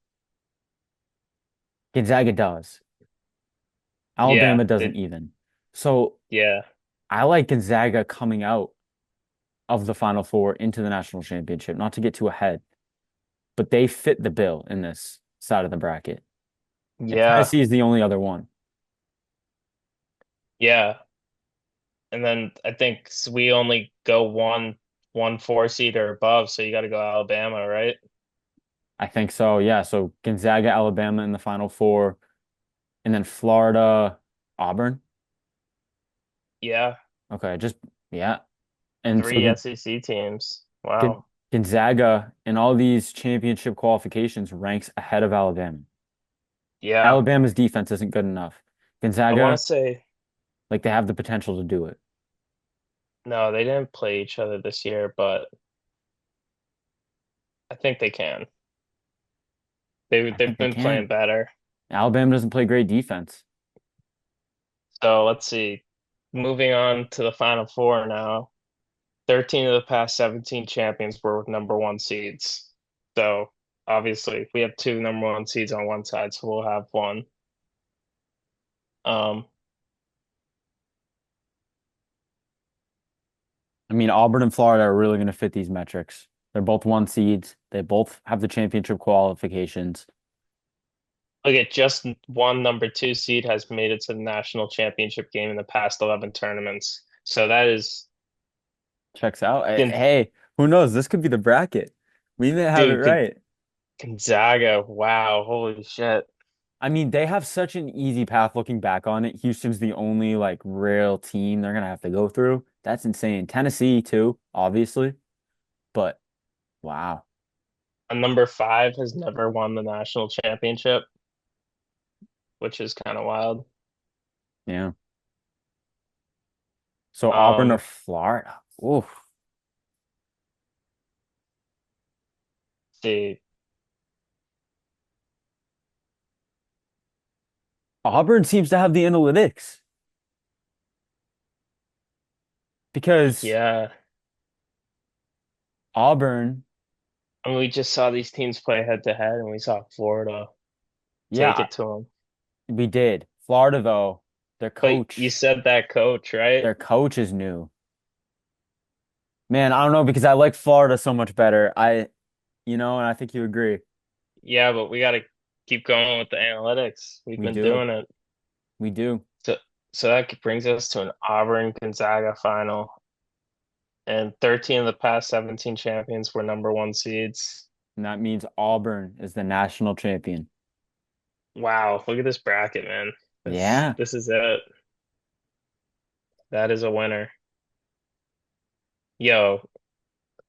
Gonzaga does. yeah, Alabama doesn't even. So yeah, I like Gonzaga coming out of the Final Four into the national championship, not to get too ahead, but they fit the bill in this side of the bracket. And yeah, Tennessee is the only other one. yeah. And then I think we only go one four seed or above, so you got to go Alabama, right? I think so. Yeah. So Gonzaga, Alabama in the Final Four, and then Florida, Auburn. Yeah, Okay. Just, yeah. And so three SEC teams. Gon- Wow. Gonzaga in all these championship qualifications ranks ahead of Alabama. Yeah, Alabama's defense isn't good enough. I want Gonzaga, to say like they have the potential to do it. no, they didn't play each other this year, but I think they can. I They've think they been playing can. better. Alabama doesn't play great defense. So let's see. Moving on to the Final Four now. 13 of the past 17 champions were number one seeds. So obviously we have two number one seeds on one side, so we'll have one. Um, I mean, Auburn and Florida are really going to fit these metrics. They're both one seeds. They both have the championship qualifications. Look at just one number two seed has made it to the national championship game in the past 11 tournaments. So that is, Checks out. Gon- Hey, who knows? This could be the bracket. We may have it dude, right. Gonzaga. Wow, holy shit. I mean, they have such an easy path looking back on it. Houston's the only like real team they're gonna have to go through. That's insane. Tennessee too, obviously, but wow. A number five has never won the national championship, which is kind of wild. Yeah. So Auburn or Um, Florida? Oof. see, Auburn seems to have the analytics because yeah. Auburn, I mean, we just saw these teams play head to head, and we saw Florida take yeah, it to them. we did. Florida though, But you said that coach, right? their coach is new. Man, I don't know because I like Florida so much better. And I think you agree. Yeah, but we got to keep going with the analytics. We've We been do. doing it. We do. So, so that brings us to an Auburn Gonzaga final. And 13 of the past 17 champions were number one seeds. And that means Auburn is the national champion. Wow, look at this bracket, man. This Yeah, this is it. That is a winner. Yo,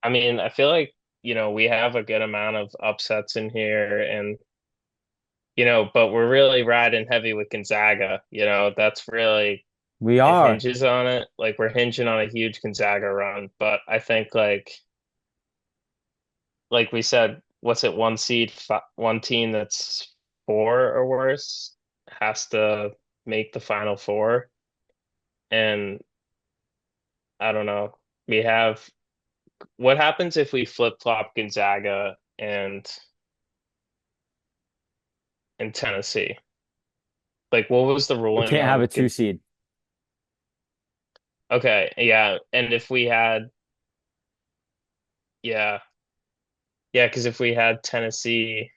I mean, I feel like, we have a good amount of upsets in here and but we're really riding heavy with Gonzaga. That's really we it are. hinges on it. Like we're hinging on a huge Gonzaga run, but I think like we said, what's it, one seed, one team that's four or worse has to make the Final Four. And I don't know. We have what happens if we flip-flop Gonzaga and Tennessee? Like what was the We ruling can't have on a two seed. Okay, yeah. And if we had yeah, yeah, because if we had Tennessee,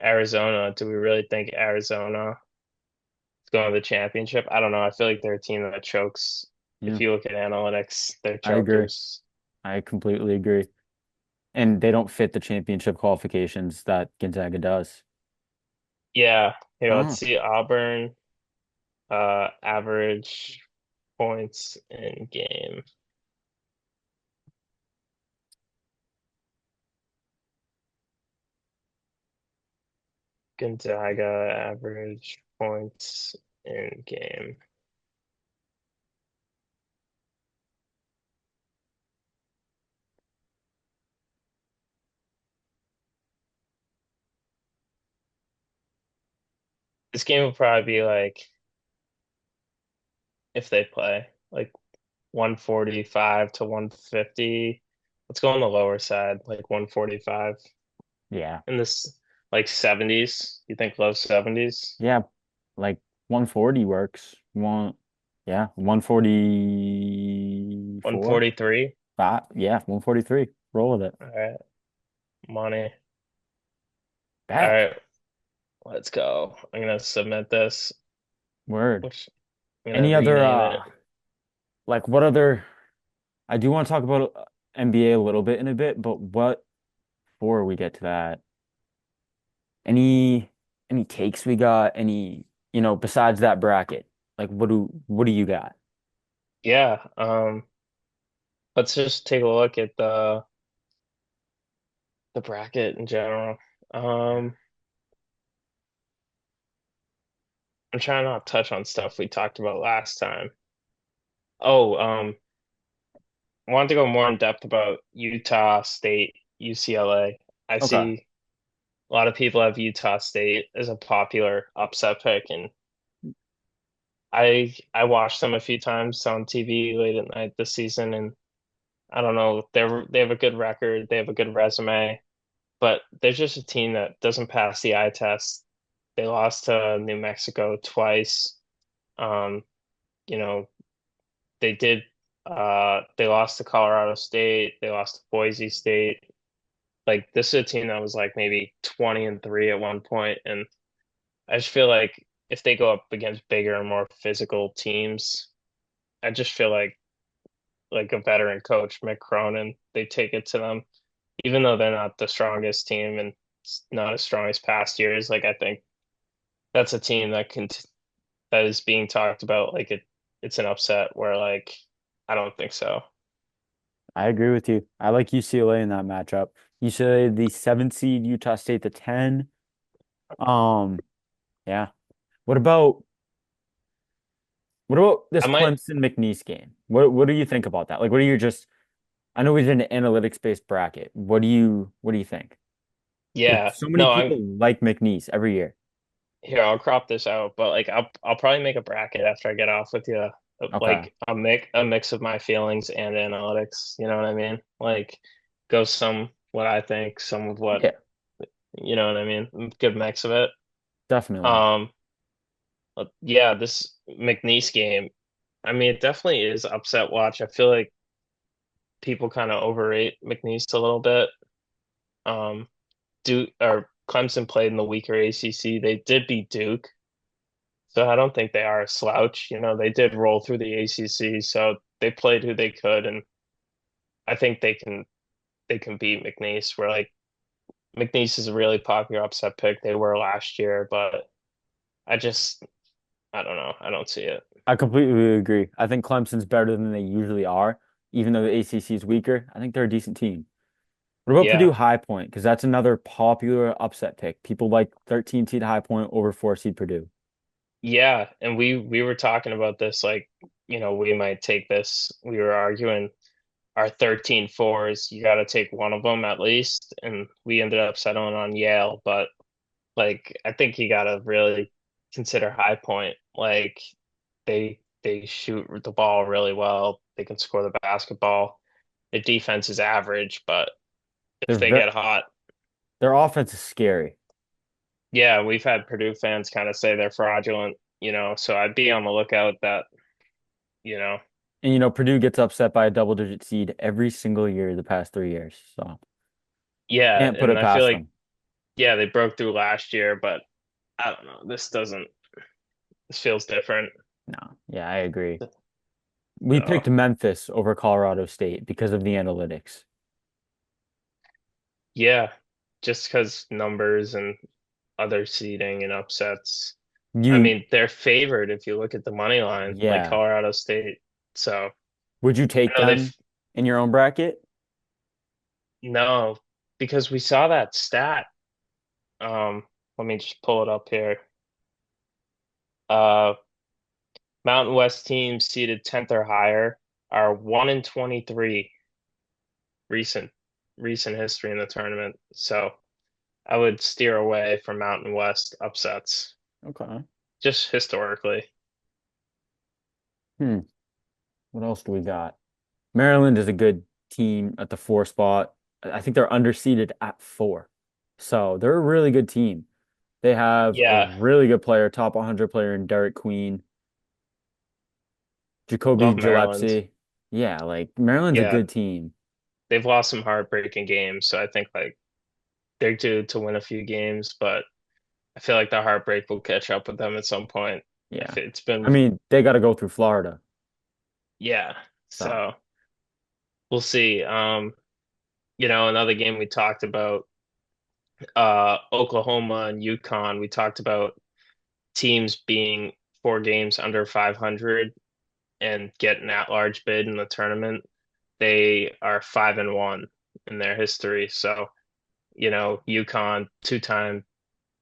Arizona, do we really think Arizona is going to the championship? I don't know. I feel like they're a team that chokes. Yeah, If you look at analytics, they're I agree. chokers. I completely agree. And they don't fit the championship qualifications that Gonzaga does. Yeah. Here, let's Oh, see. Auburn. Average points in game. Gonzaga average points in game. This game will probably be like if they play like 145 to 150. Let's go on the lower side, like 145 Yeah. in this like 70s. You think low 70s? Yeah. Like 140 works. Yeah, 144. 143? Yeah, 143. Roll with it. All right, money. All Bet. right, let's go. I'm gonna submit this, Word. which I'm gonna Any other rename it. like what other I do want to talk about NBA a little bit in a bit, but what before we get to that, any any takes we got, any, besides that bracket? Like what do you got? Yeah, let's just take a look at the bracket in general. Um, I'm trying not to touch on stuff we talked about last time. Oh, I wanted to go more in depth about Utah State, UCLA. I Okay. see a lot of people have Utah State as a popular upset pick, and I watched them a few times on TV late at night this season, and I don't know, they have a good record, they have a good resume, but they're just a team that doesn't pass the eye test. They lost to New Mexico twice. Um, you know, they did they lost to Colorado State, they lost to Boise State. Like this is a team that was like maybe 20-3 at one point, and I just feel like if they go up against bigger and more physical teams, I just feel like a veteran coach, Mick Cronin, they take it to them, even though they're not the strongest team and it's not as strong as past years. Like I think that's a team that is being talked about like it's an upset where like I don't think so. I agree with you. I like UCLA in that matchup. UCLA the 7th seed, Utah State the 10. Um, yeah. What about what about this I might, Clemson McNeese game? What do you think about that? Like what are your just I know we did an analytics based bracket. What do you think? Because yeah, so many no, people like McNeese every year. here, I'll crop this out, but like I'll probably make a bracket after I get off with you. Okay. Like a mix of my feelings and analytics, you know what I mean? Like go some what I think, some of what, Yeah, you know what I mean? Good mix of it. definitely. Um yeah, this McNeese game, I mean it definitely is upset watch. I feel like people kind of overrate McNeese a little bit. Um Duke or Clemson played in the weaker ACC. They did beat Duke. So I don't think they are a slouch. You know, they did roll through the ACC, so they played who they could, and I think they can beat McNeese. Where like McNeese is a really popular upset pick. They were last year, but I just I don't know. I don't see it. I completely agree. I think Clemson's better than they usually are, even though the ACC is weaker. I think they're a decent team. What about Purdue Yeah, High Point? Because that's another popular upset pick. People like 13 seed High Point over 4 seed Purdue. yeah, and we were talking about this like we might take this. We were arguing our 13-4s. You got to take one of them at least, and we ended up settling on Yale, but. Like I think you gotta really consider High Point. Like they shoot the ball really well. They can score the basketball. Their defense is average, but They're if they ve get hot, their offense is scary. yeah, we've had Purdue fans kind of say they're fraudulent, so I'd be on the lookout that, you know, And Purdue gets upset by a double-digit seed every single year the past 3 years. So yeah, can't put and it I feel past like, them. yeah, they broke through last year, but I don't know. This feels different. No. Yeah, I agree. We So picked Memphis over Colorado State because of the analytics. yeah, just because numbers and other seeding and upsets. I You, mean, they're favored if you look at the money line, like yeah. Colorado State. So Would you take I know them in your own bracket? no, because we saw that stat. Let me just pull it up here. Uh, Mountain West teams seeded 10th or higher are 1 in 23 recent recent history in the tournament. So I would steer away from Mountain West upsets, Okay. just historically. Hmm. What else do we got? Maryland is a good team at the 4 spot. I think they're underseeded at 4. So they're a really good team. They have a Yeah, really good player, top 100 player in Derek Queen, Jacoby love Maryland. Gillespie. Yeah, like Maryland's a Yeah, good team. they've lost some heartbreaking games, so I think like they're due to win a few games, but I feel like the heartbreak will catch up with them at some point. Yeah. If it's been, I mean, they got to go through Florida. yeah. So, So we'll see. Another game we talked about, Oklahoma and UConn. We talked about teams being 4 games under 500 and get an at-large bid in the tournament. They are 5-1 in their history. So, UConn, two-time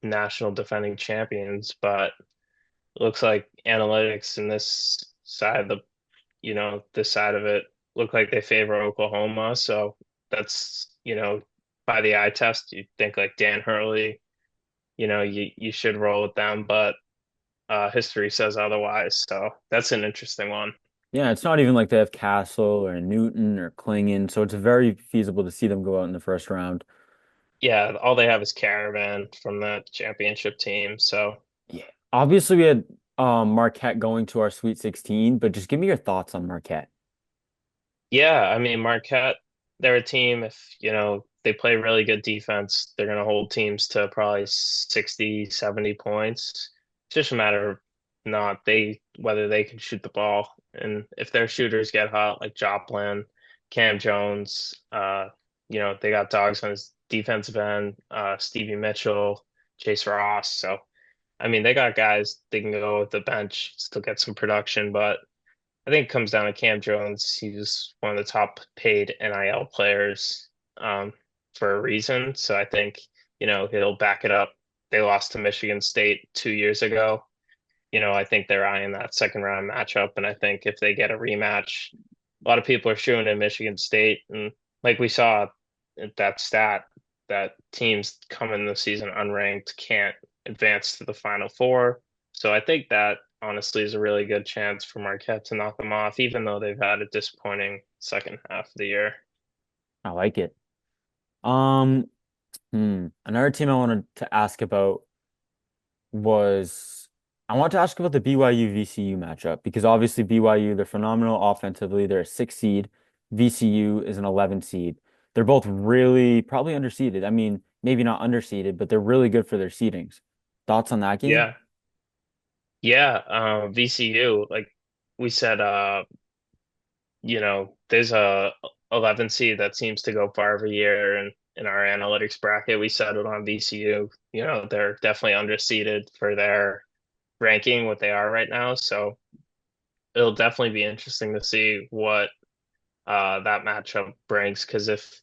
national defending champions, but looks like analytics in this side of it look like they favor Oklahoma. So that's, by the eye test, you think like Dan Hurley, you should roll with them, but history says otherwise. So that's an interesting one. yeah, it's not even like they have Castle or Newton or Klingon. So it's very feasible to see them go out in the first round. Yeah, all they have is Caravan from that championship team. So Yeah. Obviously, we had Marquette going to our Sweet 16, but just give me your thoughts on Marquette. yeah, I mean, Marquette, they're a team, if, they play really good defense, they're going to hold teams to probably 60, 70 points. It's just a matter of not they whether they can shoot the ball. And if their shooters get hot, like Joplin, Cam Jones, they got dogs on his defensive end, Stevie Mitchell, Chase Ross. So, I mean, they got guys they can go with the bench, still get some production, but I think it comes down to Cam Jones. He's one of the top paid NIL players for a reason. So I think, he'll back it up. They lost to Michigan State 2 years ago. I think they're eyeing that second round matchup. And I think if they get a rematch, a lot of people are shooing in Michigan State. And like we saw at that stat, that teams coming this season unranked can't advance to the Final Four. So I think that honestly is a really good chance for Marquette to knock them off, even though they've had a disappointing second half of the year. I like it. Um, Another team I wanted to ask about was I want to ask about the BYU VCU matchup because obviously BYU, they're phenomenal offensively. They're a 6 seed. VCU is an 11 seed. They're both really probably underseeded. I mean, maybe not underseeded, but they're really good for their seedings. Thoughts on that game? Yeah. Yeah. VCU, like we said, there's a 11 seed that seems to go far every year, and in our analytics bracket, we settled on VCU. They're definitely underseeded for their ranking, what they are right now. So it'll definitely be interesting to see what that matchup brings. Because if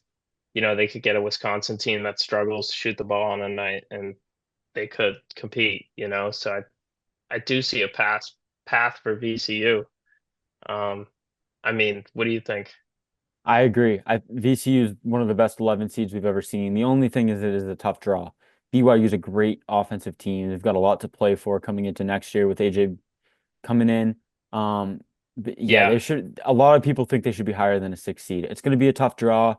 they could get a Wisconsin team that struggles to shoot the ball on a night, and they could compete. So I do see a path for VCU. Um, I mean, what do you think? I agree. VCU is one of the best 11 seeds we've ever seen. The only thing is it is a tough draw. BYU is a great offensive team. They've got a lot to play for coming into next year with AJ coming in. But yeah, Yeah. they should. A lot of people think they should be higher than a 6 seed. It's going to be a tough draw,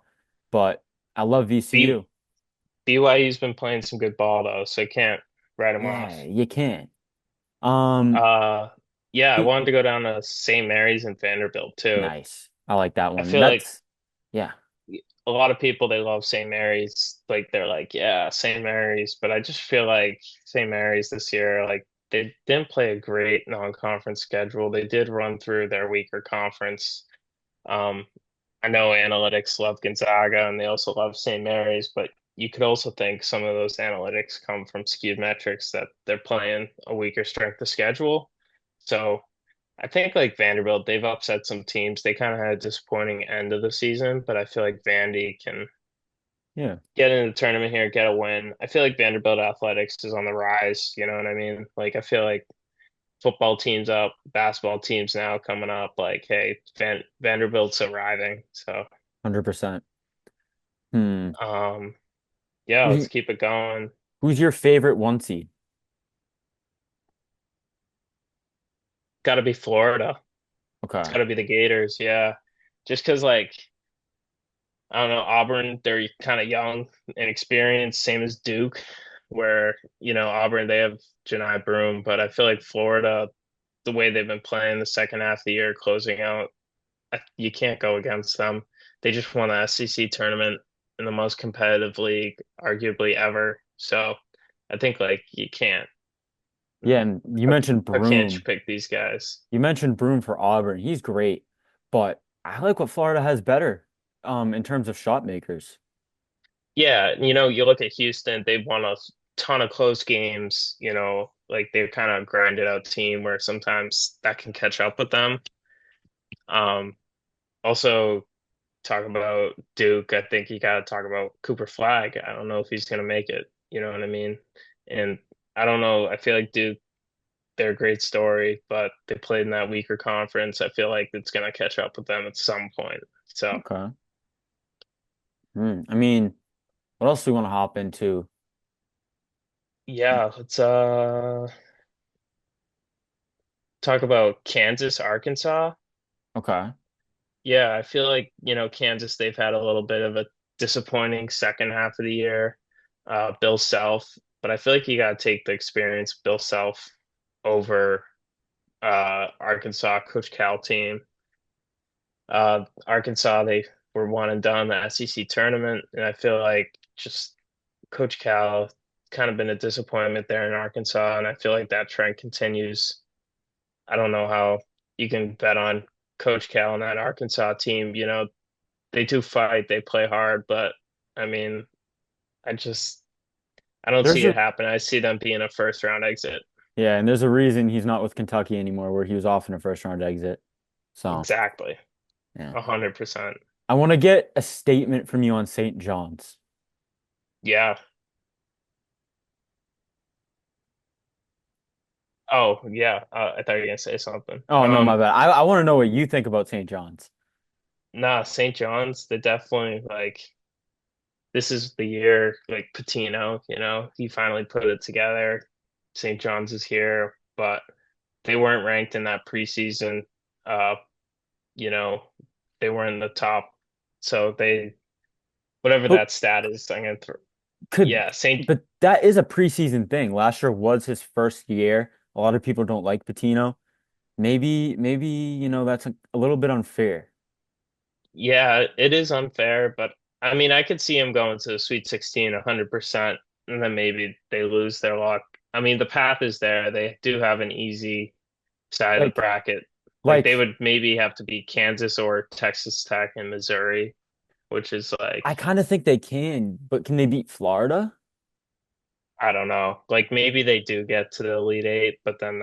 but I love B VCU. BYU's been playing some good ball though, so can't write them Yeah, off. you can. Um, Uh, yeah, I who? wanted to go down to St. Mary's and Vanderbilt too. Nice. I like that I one. feel like That's yeah. a lot of people they love St. Mary's, like they're like, yeah, St. Mary's, but I just feel like St. Mary's this year, like they didn't play a great non-conference schedule. They did run through their weaker conference. Um, I know analytics love Gonzaga and they also love St. Mary's, but you could also think some of those analytics come from skewed metrics that they're playing a weaker strength of schedule. So I think like Vanderbilt, they've upset some teams. They kind of had a disappointing end of the season, but I feel like Vandy can Yeah, get in the tournament here, get a win. I feel like Vanderbilt athletics is on the rise. You know what I mean? Like I feel like football teams up, basketball teams now coming up. Like, hey, Vanderbilt's arriving. So, 100%. Hmm. um, yeah, let's Who's, keep it going. who's your favorite one seed? Got to be Florida. It's Okay. got to be the Gators. Yeah, just because like I don't know Auburn, they're kind of young and experienced, same as Duke, where Auburn they have Janai Broome, but I feel like Florida, the way they've been playing the second half of the year, closing out, you can't go against them. They just won the SEC tournament in the most competitive league, arguably ever. So I think like you can't. Yeah, and you How, mentioned how can't you Broome. pick these guys? You mentioned Broome for Auburn. He's great, but I like what Florida has better, in terms of shot makers. Yeah, you look at Houston, they've won a ton of close games, like they've kind of grinded out team where sometimes that can catch up with them. Um, Also talk about Duke, I think you got to talk about Cooper Flag. I don't know if he's going to make it. You know what I mean? And I don't know. I feel like Duke, they're a great story, but they played in that weaker conference. I feel like it's going to catch up with them at some point. So, Okay. I mean, what else do we want to hop into? yeah, let's talk about Kansas, Arkansas. Okay. Yeah, I feel like, Kansas, they've had a little bit of a disappointing second half of the year. Bill Self, but I feel like you got to take the experience Bill Self over Arkansas Coach Cal team. Arkansas, they were one and done the SEC tournament, and I feel like just Coach Cal kind of been a disappointment there in Arkansas, and I feel like that trend continues. I don't know how you can bet on Coach Cal and that Arkansas team. They do fight, they play hard, but I mean, I just I don't There's see it a happen. I see them being a first round exit. Yeah, and there's a reason he's not with Kentucky anymore, where he was off in a first round exit. So, Exactly. yeah. 100%. I want to get a statement from you on St. John's. Yeah. Oh, yeah. I thought you were gonna say something. Oh, no, my bad. I want to know what you think about St. John's. Nah, St. John's, they definitely like this is the year like Patino, he finally put it together. St. John's is here, but they weren't ranked in that preseason. Uh, you know, they weren't in the top. So they whatever But that stat is, I'm gonna throw. could Yeah, St. but that is a preseason thing. Last year was his first year. A lot of people don't like Patino. Maybe, that's a little bit unfair. Yeah, it is unfair, but I mean, I could see him going to the Sweet 16 100%, and then maybe they lose their luck. I mean, the path is there. They do have an easy side of the Like bracket. Like they like would maybe have to beat Kansas or Texas Tech and Missouri, which is I like, kind of think they can, but can they beat Florida? I don't know. Like maybe they do get to the Elite Eight, but then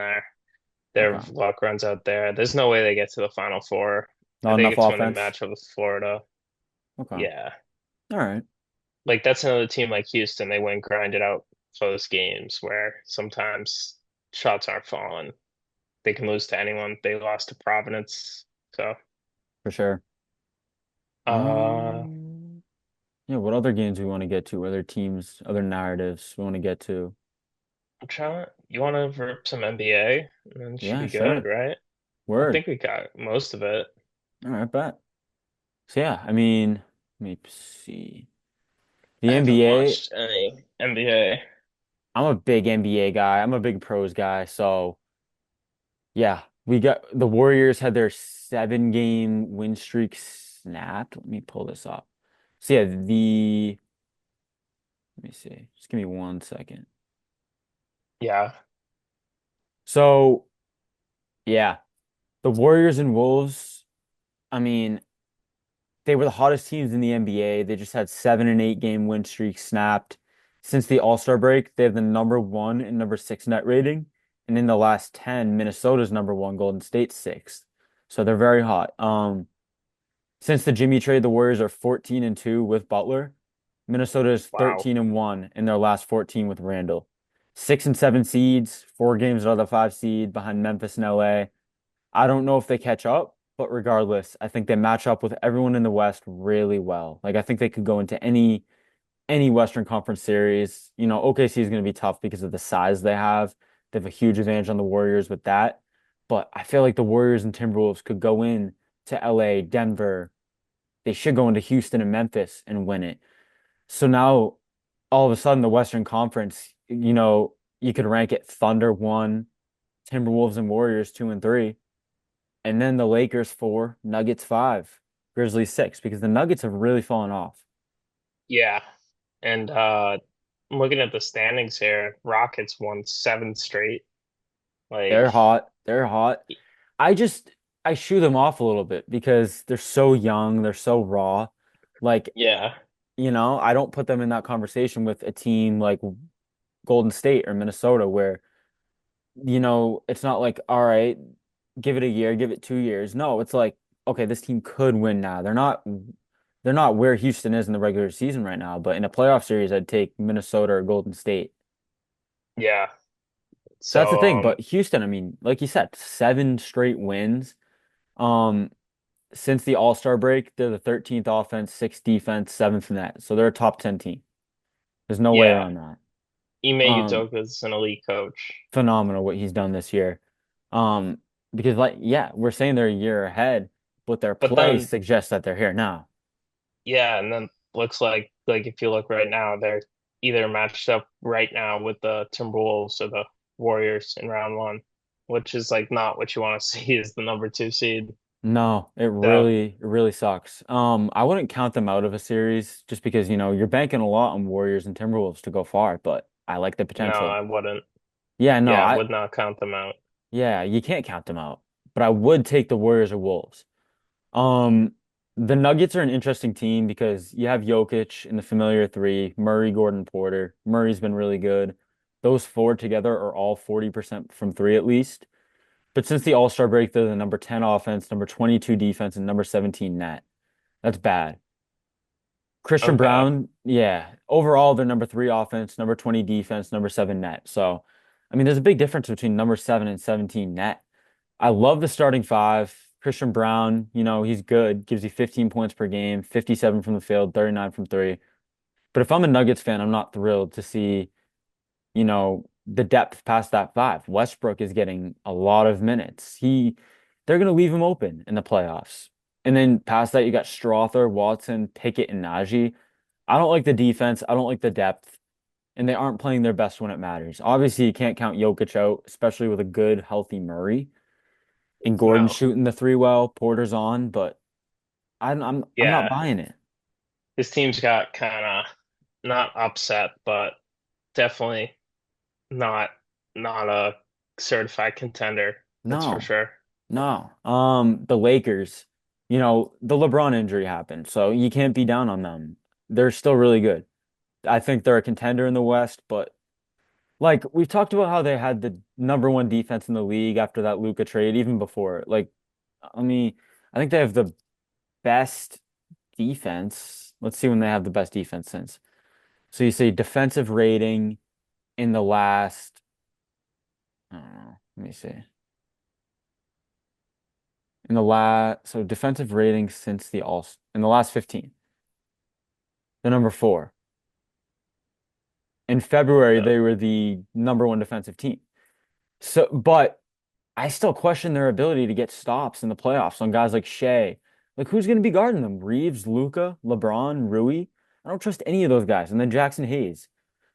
their Okay. luck runs out there. There's no way they get to the Final Four. I Not think enough it's when they offense. match up with Florida. Okay. All Yeah. right. Like that's another team like Houston, they win grinded out close games where sometimes shots aren't falling. They can lose to anyone. They lost to Providence. So For sure. uh Yeah, what other games we want to get to? Other teams, other narratives we want to get to? I'm trying you wanna rip some NBA and then it should Yeah, be good, sure. right? I Word. think we got most of it. All right, bet. So yeah, I mean, let me see. The I haven't NBA, watched any NBA. I'm a big NBA guy. I'm a big pros guy. So yeah, we got the Warriors had their 7 game win streak snapped. Let me pull this up. So yeah, let me see. Just give me 1 second. Yeah. So yeah, the Warriors and Wolves. I mean, they were the hottest teams in the NBA. They just had 7 and 8 game win streaks snapped. Since the All-Star break, they have the number one and number six net rating. And in the last 10, Minnesota's number one, Golden State's sixth. So they're very hot. Since the Jimmy trade, the Warriors are 14-2 with Butler. Minnesota is Wow. 13-1 in their last 14 with Randall. 6 and 7 seeds, 4 games out of the 5 seed behind Memphis and LA. I don't know if they catch up, but regardless, I think they match up with everyone in the West really well. Like I think they could go into any Western Conference series. You know, OKC is going to be tough because of the size they have. They have a huge advantage on the Warriors with that. But I feel like the Warriors and Timberwolves could go in to LA, Denver. They should go into Houston and Memphis and win it. So now all of a sudden the Western Conference, you could rank it Thunder one, Timberwolves and Warriors two and three, and then the Lakers four, Nuggets five, Grizzlies six, because the Nuggets have really fallen off. Yeah. And I'm looking at the standings here. Rockets won 7 straight. They're Like, hot. They're hot. I just I shoo them off a little bit because they're so young, they're so raw. Like, yeah, I don't put them in that conversation with a team like Golden State or Minnesota where, it's not like, all right, give it a year, give it 2 years. No, it's like, okay, this team could win now. They're not where Houston is in the regular season right now, but in a playoff series, I'd take Minnesota or Golden State. yeah. So that's the So, thing. But Houston, I mean, like you said, 7 straight wins. Um, since the All-Star break, they're the 13th offense, sixth defense, seventh net. So they're a top 10 team. There's no way yeah, around that. Ime Um, Udoka's an elite coach. phenomenal what he's done this year. Um, because like, yeah, we're saying they're a year ahead, but their But play then, suggests that they're here now. yeah, and then looks like if you look right now, they're either matched up right now with the Timberwolves or the Warriors in round one, which is like not what you want to see as the number 2 seed. No, So, it really sucks. I wouldn't count them out of a series just because, you're banking a lot on Warriors and Timberwolves to go far, but I like the no, potential. I wouldn't. Yeah, no, Yeah, I would not count them out. yeah, you can't count them out, but I would take the Warriors or Wolves. Um, the Nuggets are an interesting team because you have Jokic in the familiar three, Murray, Gordon, Porter. Murray's been really good. Those four together are all 40% from three at least. But since the All-Star break, they're the number 10 offense, number 22 defense, and number 17 net. That's bad. Christian Okay. Brown, yeah. Overall, they're number three offense, number 20 defense, number seven net. So, I mean, there's a big difference between number seven and 17 net. I love the starting five. Christian Brown, he's good, gives you 15 points per game, 57 from the field, 39 from three. But if I'm a Nuggets fan, I'm not thrilled to see, the depth past that five. Westbrook is getting a lot of minutes. They're going to leave him open in the playoffs. And then past that, you got Strother, Watson, Pickett, and Najee. I don't like the defense. I don't like the depth. And they aren't playing their best when it matters. Obviously, you can't count Jokic out, especially with a good, healthy Murray. And Gordon No. shooting the three well, Porter's on, but I'm not Yeah. buying it. His team's got kind of not upset, but definitely not not a certified contender. That's for No, sure. no. The Lakers, the LeBron injury happened, so you can't be down on them. They're still really good. I think they're a contender in the West, but like we've talked about how they had the number one defense in the league after that Luka trade, even before. Like, I mean, I think they have the best defense. Let's see when they have the best defense since. So you say defensive rating in the last, I don't know, let me see. So defensive rating since in the last 15, the number four. In February, So, they were the number one defensive team. So, but I still question their ability to get stops in the playoffs on guys like Shea. Like, who's going to be guarding them? Reeves, Luca, LeBron, Rui? I don't trust any of those guys. And then Jackson Hayes.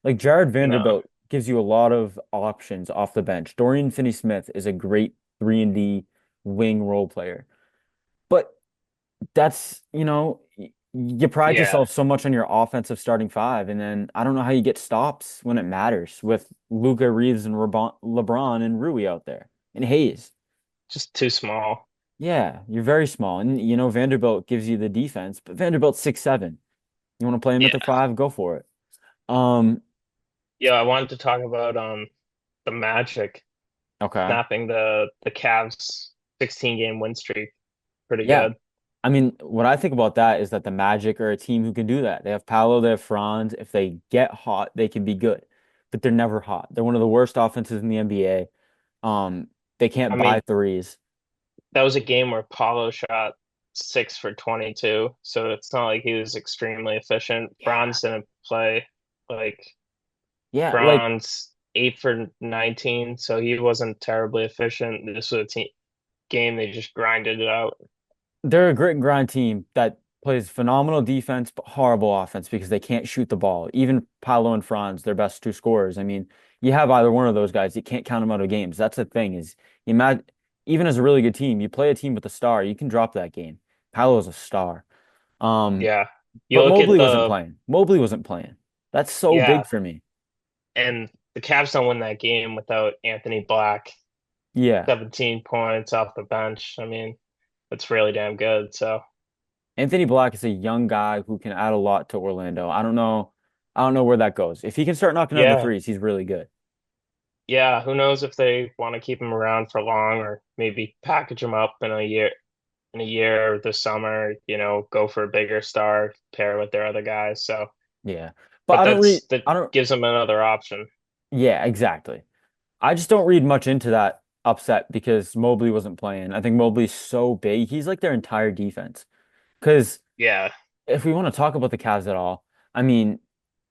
Like, Jared no. Vanderbilt gives you a lot of options off the bench. Dorian Finney-Smith is a great 3 and D wing role player. But you pride Yeah. yourself so much on your offensive starting five, and then I don't know how you get stops when it matters with Luca Reeves and LeBron and Rui out there and Hayes. Just too small. Yeah, you're very small. And Vanderbilt gives you the defense, but Vanderbilt's 6'7". You want to play him at the Yeah. five, go for it. Um, Yeah, I wanted to talk about the Magic okay. snapping the Cavs 16 game win streak. Pretty Yeah. good. I mean, what I think about that is that the Magic are a team who can do that. They have Paolo, they have Franz. If they get hot, they can be good. But they're never hot. They're one of the worst offenses in the NBA. Um, they I can't buy mean, threes. that was a game where Paulo shot 6 for 22, so it's not like he was extremely efficient. Yeah. Franz didn't play like Yeah, like Franz 8 for 19, so he wasn't terribly efficient. This was a team game they just grinded it out. they're a grit and grind team that plays phenomenal defense but horrible offense because they can't shoot the ball. Even Paolo and Franz, their best two scorers. I mean, you have either one of those guys, you can't count them out of games. That's the thing is you imagine even as a really good team, you play a team with a star, you can drop that game. Paolo's a star. Um, Yeah. You but look at Mobley wasn't the playing. Mobley wasn't playing. That's so yeah, big for me. and the Cavs don't win that game without Anthony Black. Yeah. 17 points off the bench. I mean, that's really damn good. So, Anthony Black is a young guy who can add a lot to Orlando. I don't know. I don't know where that goes. If he can start knocking down the yeah. threes, he's really good. Yeah, who knows if they want to keep him around for long or maybe package him up in a year this summer, go for a bigger star, pair with their other guys. So, Yeah. But but I don't read that I don't gives them another option. yeah, exactly. I just don't read much into that upset because Mobley wasn't playing. I think Mobley's so big. He's like their entire defense. Because Yeah. if we want to talk about the Cavs at all, I mean,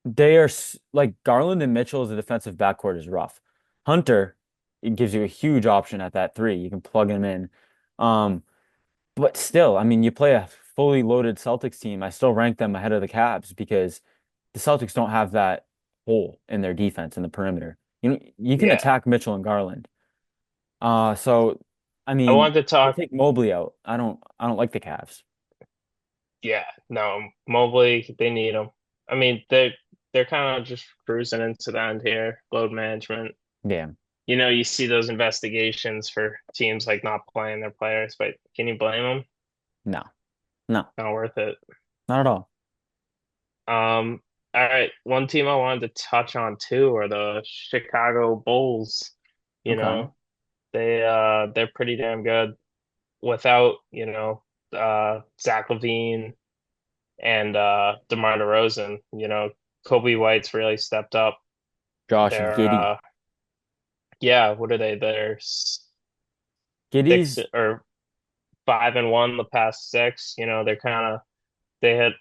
they are like Garland and Mitchell as a defensive backcourt is rough. Hunter, it gives you a huge option at that three. You can plug him in. Um, but still, I mean, you play a fully loaded Celtics team. I still rank them ahead of the Cavs because the Celtics don't have that hole in their defense in the perimeter. You can Yeah. attack Mitchell and Garland. So I I mean, wanted to you talk. take Mobley out. I don't like the Cavs. Yeah, no, Mobley, they need him. I mean, they're kind of just cruising into the end here, load management. Yeah, You see those investigations for teams like not playing their players, but can you blame them? no, no, Not worth it. not at all. All right, one team I wanted to touch on too are the Chicago Bulls. You Okay. know, they're pretty damn good without, Zach LaVine and DeMar DeRozan. Kobe White's really stepped up. Josh They're Giddey. yeah, what are they? They're six Giddey's, or 5-1 the past six. They hit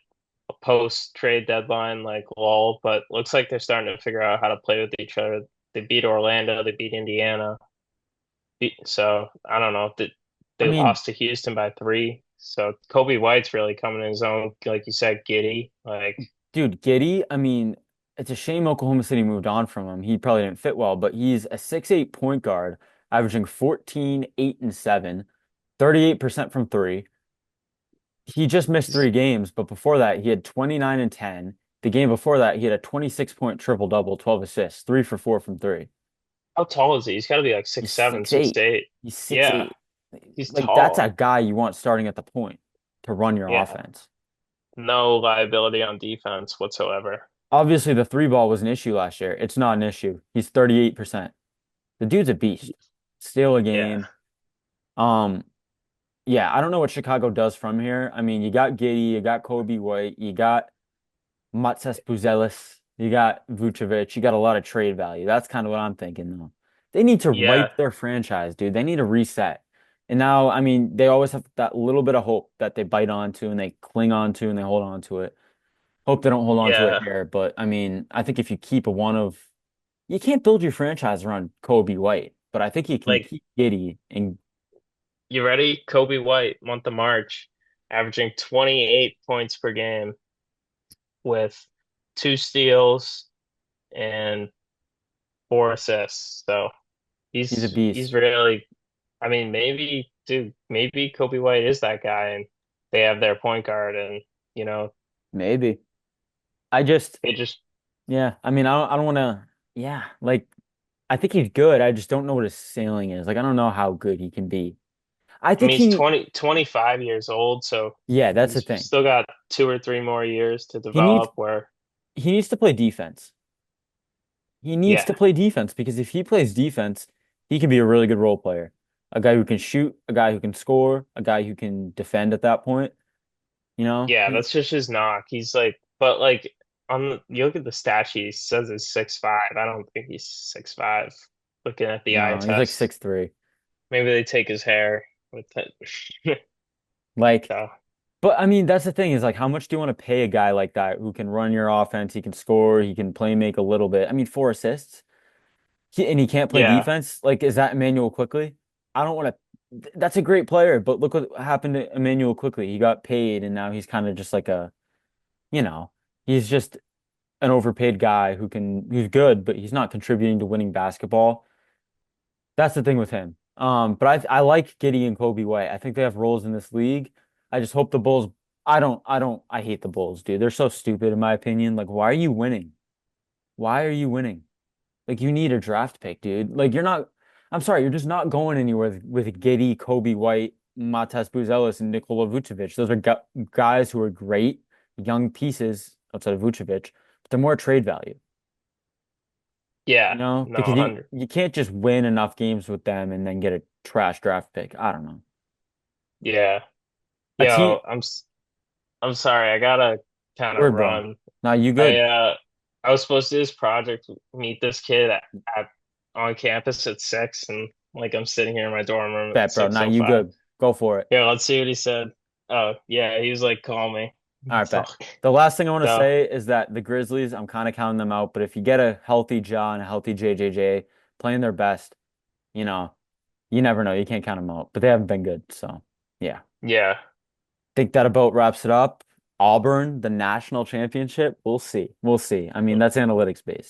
a post trade deadline like lull, but looks like they're starting to figure out how to play with each other. They beat Orlando, they beat Indiana. So I don't know. I They mean, lost to Houston by three. So Kobe White's really coming in his own, like you said, giddy. Like, dude, Giddey, I mean, it's a shame Oklahoma City moved on from him. He probably didn't fit well, but he's a 6'8" point guard, averaging 14, 8, and 7, 38% from three. He just missed he's, 3 games, but before that, he had 29 and 10. The game before that, he had a 26-point triple-double, 12 assists, 3 for 4 from three. how tall is he? He's got to be like He's 6'7", six six eight. eight. He's six Yeah, eight. he's Like that's a tall. guy you want starting at the point to run your Yeah, offense. no liability on defense whatsoever. Obviously, the three ball was an issue last year. It's not an issue. He's 38%. The dude's a beast. Steal a Yeah, game. Um, yeah, I don't know what Chicago does from here. I mean, you got Giddey, you got Kobe White, you got Matsas Buzelis, you got Vucevic, you got a lot of trade value. That's kind of what I'm thinking, though. They need to yeah, wipe their franchise, dude. They need to reset. And now, I mean, they always have that little bit of hope that they bite onto and they cling on to and they hold on to it. Hope they don't hold on to it yeah. here. But I mean, I think if you keep you can't build your franchise around Kobe White, but I think you can Like, keep Giddey and you ready? Kobe White, month of March, averaging 28 points per game with 2 steals and 4 assists. So he's a he's beast. really, I mean, maybe, dude, maybe Kobe White is that guy, and they have their point guard, and you know, Maybe. I just, they just yeah, I mean, I don't want to, yeah, like, I think he's good. I just don't know what his ceiling is. Like, I don't know how good he can be. I I think mean, he's he, 25 years old, so yeah, that's the he's thing. still got 2 or 3 more years to He needs develop where, he needs to play defense. He needs yeah, to play defense because if he plays defense, he can be a really good role player. A guy who can shoot, a guy who can score, a guy who can defend at that point. You know, yeah, that's just his knock. He's like, but like you look at the stat sheet, he says he's 6'5". I don't think he's 6'5". Looking at the eye no, he's like test, 6'3". maybe they take his hair with it. Like, So but I mean, that's the thing is like, how much do you want to pay a guy like that who can run your offense? He can score, he can play make a little bit. I mean, 4 assists, and he can't play yeah, defense. Like, is that Emmanuel quickly? I don't want to. That's a great player, but look what happened to Emmanuel quickly. He got paid, and now he's kind of just like a, you know, he's just an overpaid guy who's good, but he's not contributing to winning basketball. That's the thing with him. But I like Giddey and Kobe White. I think they have roles in this league. I just hope the Bulls. I hate the Bulls, dude. They're so stupid in my opinion. Like, why are you winning? Why are you winning? Like, you need a draft pick, dude. Like, you're not. I'm sorry, you're just not going anywhere with Giddey, Kobe White, Matas Buzelis, and Nikola Vucevic. Those are gu guys who are great young pieces outside of Vucevic, but they're more trade value. yeah, You know, no, because 100. you can't just win enough games with them and then get a trash draft pick. I don't know. Yeah, A team, yo, I'm sorry, I gotta kind of word, bro. run. Nah, you I good? uh I was supposed to do this project, meet this kid at on campus at 6, and like I'm sitting here in my dorm room at Bet, bro. Nah, you 6:05. good? Go for it. Yeah, let's see what he said. Oh, yeah, he was like, call me. All right, bet. Talk. The last thing I want to So, say is that the Grizzlies, I'm kind of counting them out, but if you get a healthy Ja and a healthy JJJ playing their best, you know, you never know. You can't count them out, but they haven't been good. So, yeah. yeah. Think that about wraps it up. Auburn, the national championship. We'll see. We'll see. I mean, that's analytics based.